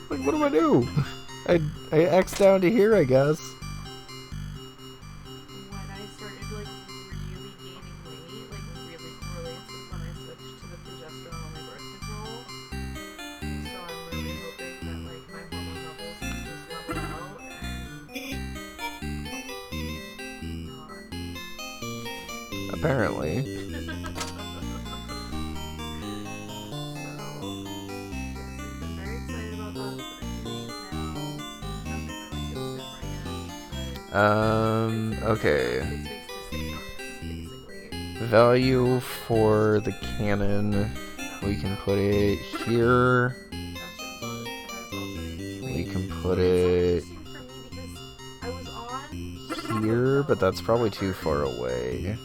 Like, what do I do? I X down to here, I guess. When I started like really gaining weight, like really correlates with when I switched to the progesterone only birth control. So I'm really hoping that like my hormone levels just level out and Apparently. Okay. Value for the cannon. We can put it here. We can put it here, but that's probably too far away.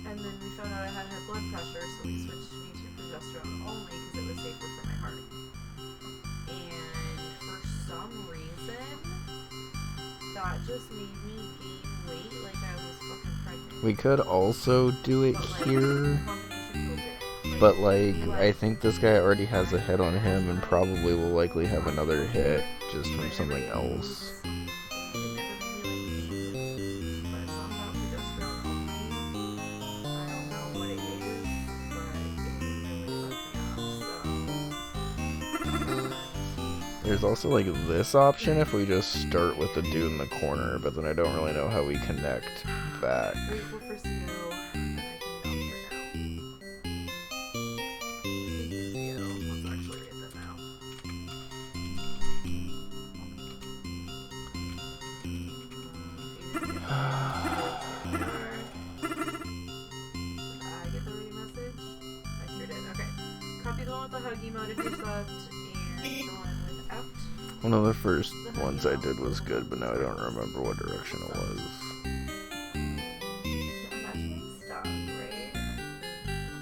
And then we found out I had high blood pressure, so we switched me to progesterone only because it was safer for my heart. And for some reason, that just made me gain weight like I was fucking pregnant. We could also do it here, but like, I think this guy already has a hit on him and probably will likely have another hit just from something else. There's also like this option if we just start with the dude in the corner, but then I don't really know how we connect back. Grateful for CO, and I can go for now. Let's actually read them now. I get the read message? I sure did. Okay. Copy the one with the hug emote if you subbed, and the one without. One of the first ones I did was good, but now I don't remember what direction it was. I'm actually stuck, right?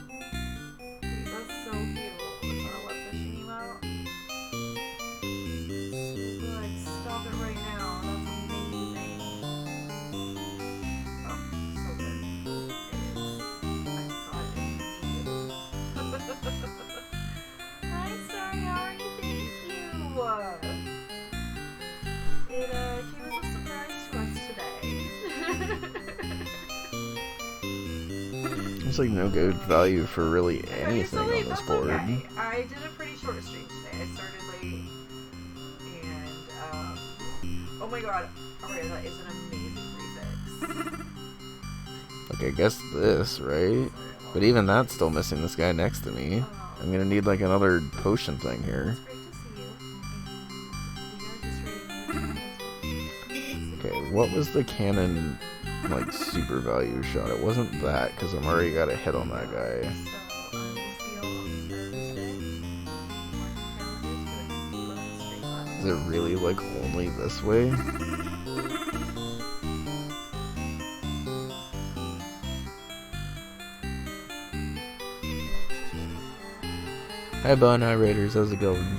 Wait, that's so cute. It's not a wet fishing emote. So good. Stop it right now. That's amazing. Oh, so good. It is. I saw it immediately. Hi, Starry. How are you? Thank you. It came as a surprise to us today. There's like no good value for really anything on this board. Okay. I did a pretty short stream today. I started late, and oh my god, okay, that is an amazing prefix. Okay, I guess this, right? But even that's still missing this guy next to me. I'm gonna need like another potion thing here. Okay, what was the cannon like super value shot? It wasn't that because I'm already got a hit on that guy. Is it really like only this way? Hi Bun, hi Raiders, how's it going?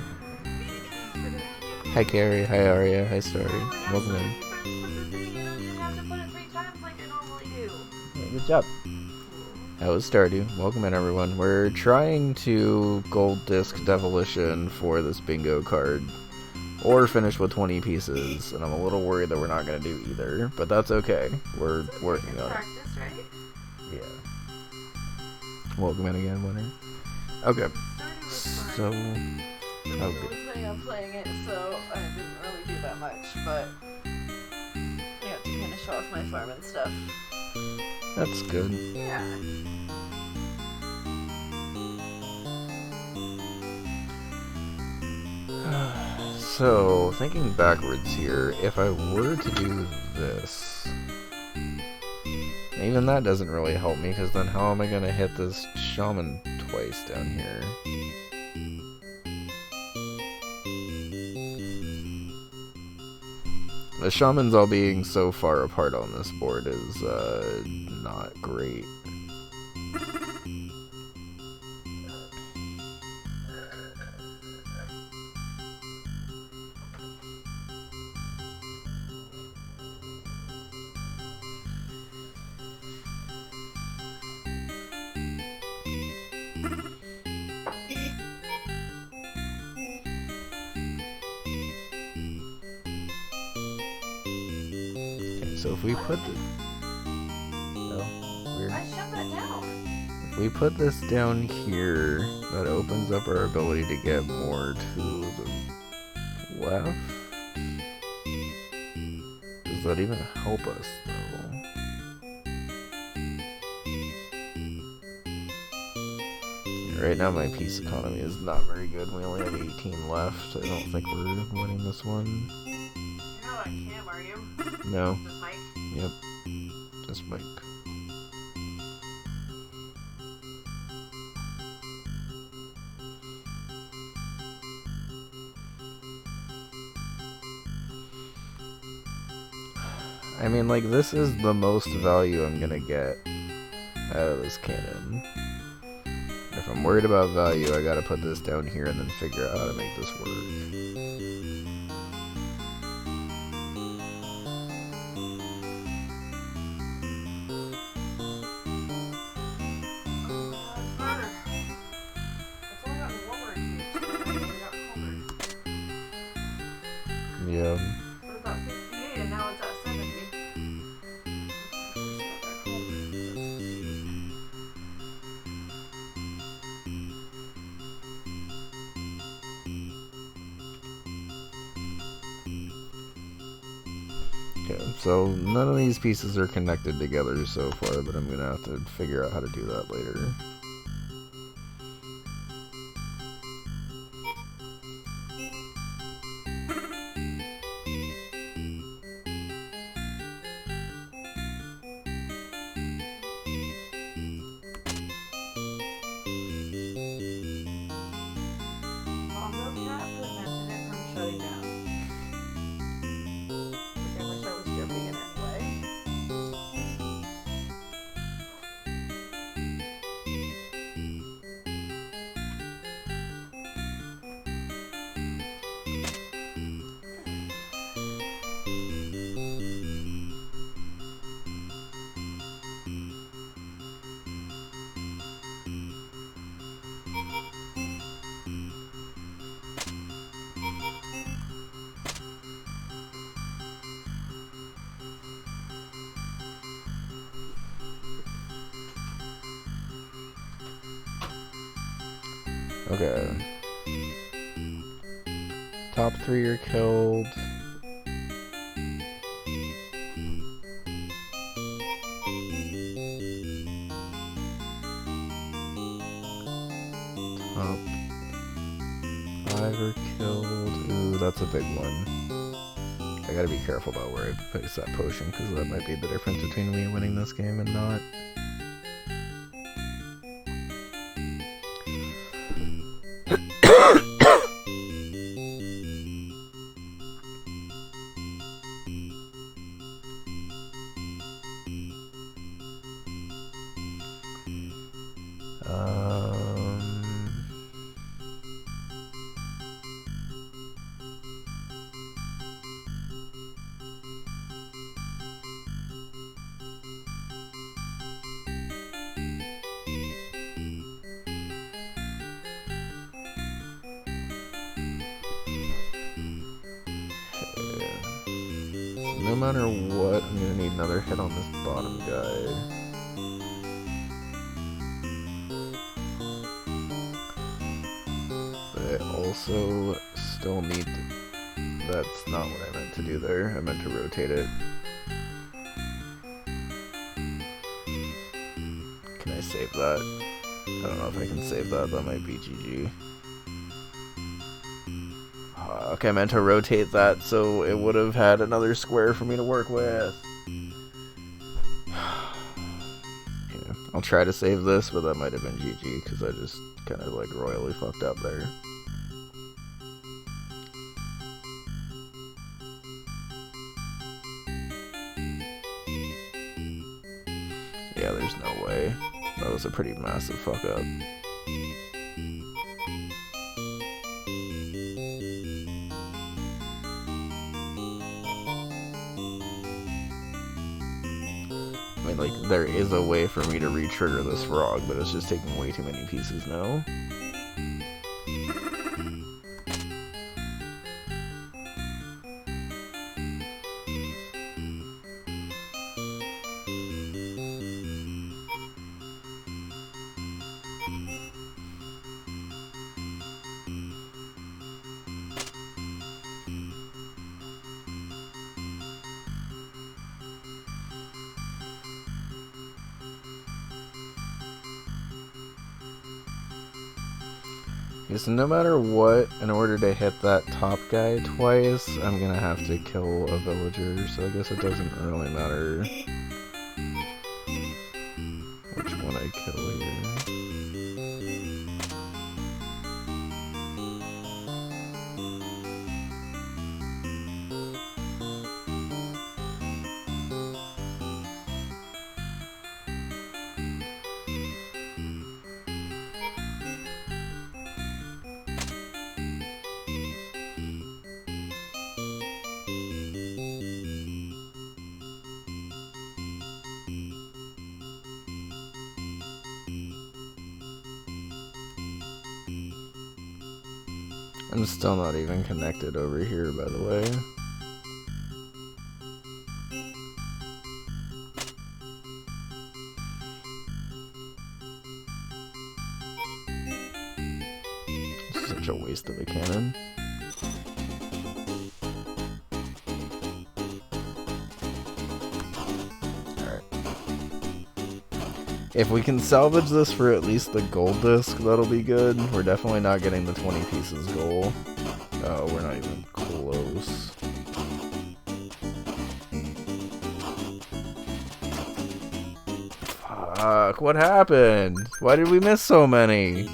Hi Carrie, hi Aria, hi Starry, welcome in. Yeah, good job. That was Stardew. Welcome in everyone. We're trying to gold disc Devilition for this bingo card. Or finish with 20 pieces, and I'm a little worried that we're not going to do either, but that's okay. We're working on it. Yeah. Welcome in again, winner. Okay. So, I was planning on playing it, so I didn't really do that much, but I got to kind of show off my farm and stuff. that's good. Yeah. So, thinking backwards here, if I were to do this, even that doesn't really help me, because then how am I going to hit this shaman twice down here? The shamans all being so far apart on this board is not great. So if we put the... No, weird. I shut that down. If we put this down here, that opens up our ability to get more to the left. Does that even help us, though? Right now my peace economy is not very good. We only have 18 left. I don't think we're winning this one. You're not on cam, are you? No. Just Mike? Yep. Just Mike. I mean, like, this is the most value I'm gonna get out of this cannon. If I'm worried about value, I gotta put this down here and then figure out how to make this work. Yeah. It was at 58 and now it's at 70. Okay, so none of these pieces are connected together so far, but I'm gonna have to figure out how to do that later. Bongo Cat prevented it from shutting down. Which I wish I was jumping in anyway. Okay. Top 3 are killed. Top 5 are killed. Ooh, that's a big one. I gotta be careful about where I place that potion, because that might be the difference between me winning this game and not. No matter what, I'm gonna need another hit on this bottom guy. But I also still need to... That's not what I meant to do there. I meant to rotate it. Can I save that? I don't know if I can save that. That might be GG. Okay, I meant to rotate that so it would have had another square for me to work with. Okay, I'll try to save this, but that might have been GG because I just kind of like royally fucked up there. Yeah, there's no way. That was a pretty massive fuck up. I mean, like, there is a way for me to re-trigger this frog, but it's just taking way too many pieces now. So no matter what, in order to hit that top guy twice, I'm gonna have to kill a villager, so I guess it doesn't really matter which one I kill here. I'm still not even connected over here, by the way. Such a waste of a cannon. Alright. If we can salvage this for at least the gold disc, that'll be good. We're definitely not getting the 20 pieces goal. Oh, we're not even close. Fuck, what happened? Why did we miss so many?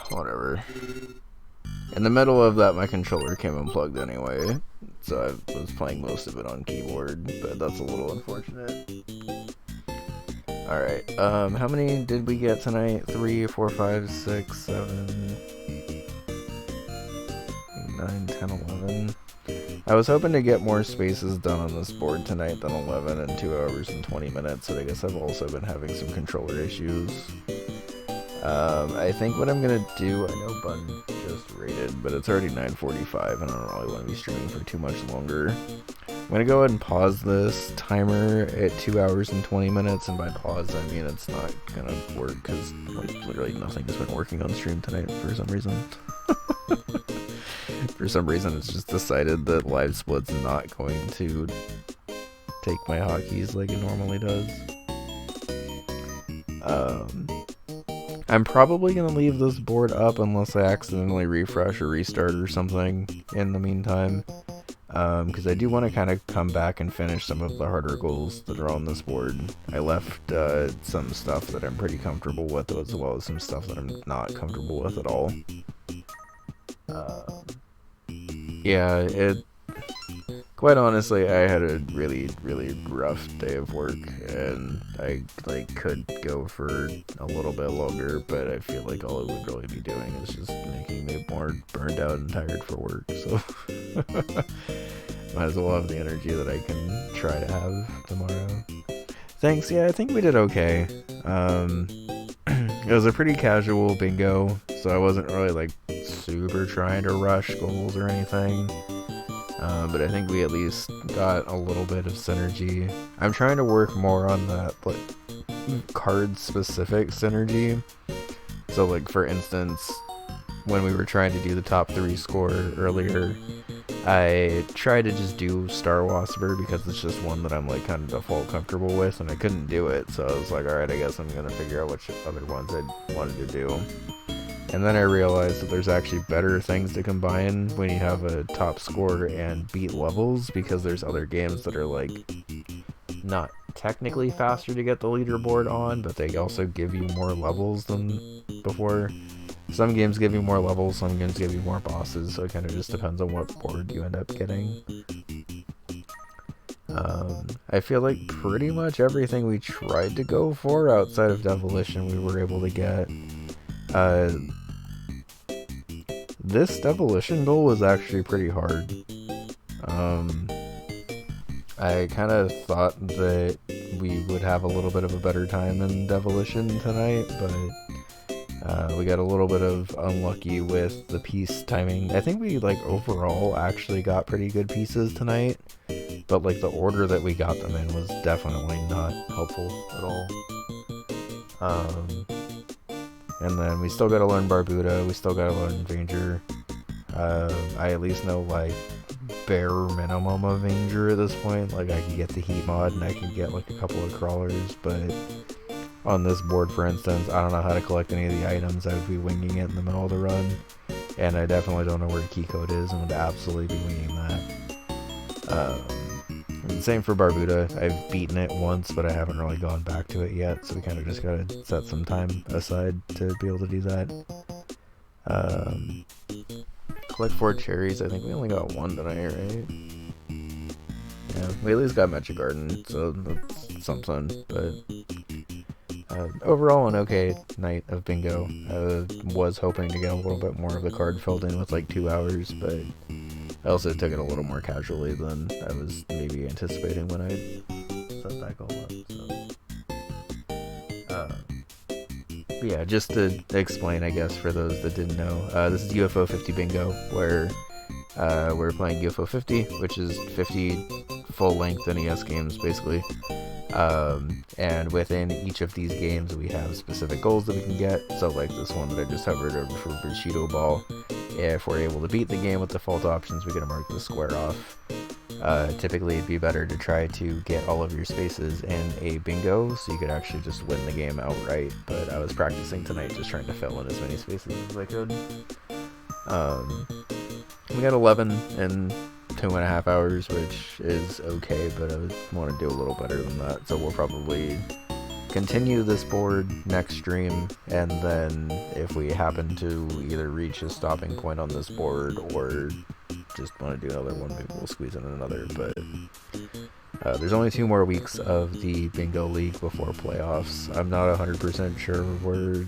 Whatever. In the middle of that, my controller came unplugged anyway, so I was playing most of it on keyboard, but that's a little unfortunate. Alright, how many did we get tonight? 3, 4, 5, 6, 7, 8, 9, 10, 11. I was hoping to get more spaces done on this board tonight than 11 in 2 hours and 20 minutes, but I guess I've also been having some controller issues. I think what I'm gonna do, I know Bun just rated, but it's already 9:45 and I don't really want to be streaming for too much longer. I'm gonna go ahead and pause this timer at 2 hours and 20 minutes, and by pause I mean it's not gonna work because like, literally nothing has been working on stream tonight for some reason. For some reason it's just decided that live split's not going to take my hotkeys like it normally does. I'm probably going to leave this board up unless I accidentally refresh or restart or something in the meantime. Because I do want to kind of come back and finish some of the harder goals that are on this board. I left some stuff that I'm pretty comfortable with, as well as some stuff that I'm not comfortable with at all. Yeah, quite honestly, I had a really, really rough day of work, and I could go for a little bit longer, but I feel like all it would really be doing is just making me more burned out and tired for work, so might as well have the energy that I can try to have tomorrow. Thanks, yeah, I think we did okay. It was a pretty casual bingo, so I wasn't really like super trying to rush goals or anything. But I think we at least got a little bit of synergy. I'm trying to work more on that like card-specific synergy. So like for instance, when we were trying to do the top 3 score earlier, I tried to just do Star Wasper because it's just one that I'm like kind of default comfortable with, and I couldn't do it. So I was like, alright, I guess I'm gonna figure out which other ones I wanted to do. And then I realized that there's actually better things to combine when you have a top score and beat levels, because there's other games that are like not technically faster to get the leaderboard on, but they also give you more levels than before. Some games give you more levels, some games give you more bosses, so it kind of just depends on what board you end up getting. I feel like pretty much everything we tried to go for outside of Demolition we were able to get. This Demolition goal was actually pretty hard. I kind of thought that we would have a little bit of a better time in Demolition tonight, but we got a little bit of unlucky with the piece timing. I think we, like, overall actually got pretty good pieces tonight, but, like, the order that we got them in was definitely not helpful at all. And then we still gotta learn Barbuda, we still gotta learn Vanger. I at least know, like, bare minimum of Vanger at this point. Like, I can get the heat mod and I can get, like, a couple of crawlers, but on this board, for instance, I don't know how to collect any of the items. I would be winging it in the middle of the run, and I definitely don't know where the key code is, and would absolutely be winging that. And same for Barbuda. I've beaten it once, but I haven't really gone back to it yet, so we kind of just gotta set some time aside to be able to do that. Collect 4 cherries. I think we only got 1 tonight, right? Yeah, we at least got Mecha Garden, so that's something, but overall an okay night of bingo. Was hoping to get a little bit more of the card filled in with like 2 hours, but I also took it a little more casually than I was maybe anticipating when I set that goal up. So. But yeah, just to explain, I guess, for those that didn't know, this is UFO 50 bingo, where we're playing UFO 50, which is 50 full-length NES games, basically. And within each of these games we have specific goals that we can get. So like this one that I just hovered over for Bushido Ball, if we're able to beat the game with default options, we're going to mark the square off. Typically it'd be better to try to get all of your spaces in a bingo so you could actually just win the game outright, but I was practicing tonight just trying to fill in as many spaces as I could. We got 11 in 2.5 hours, which is okay, but I would want to do a little better than that, so we'll probably continue this board next stream, and then if we happen to either reach a stopping point on this board or just want to do another one, maybe we'll squeeze in another. But there's only 2 more weeks of the bingo league before playoffs. I'm not 100% sure where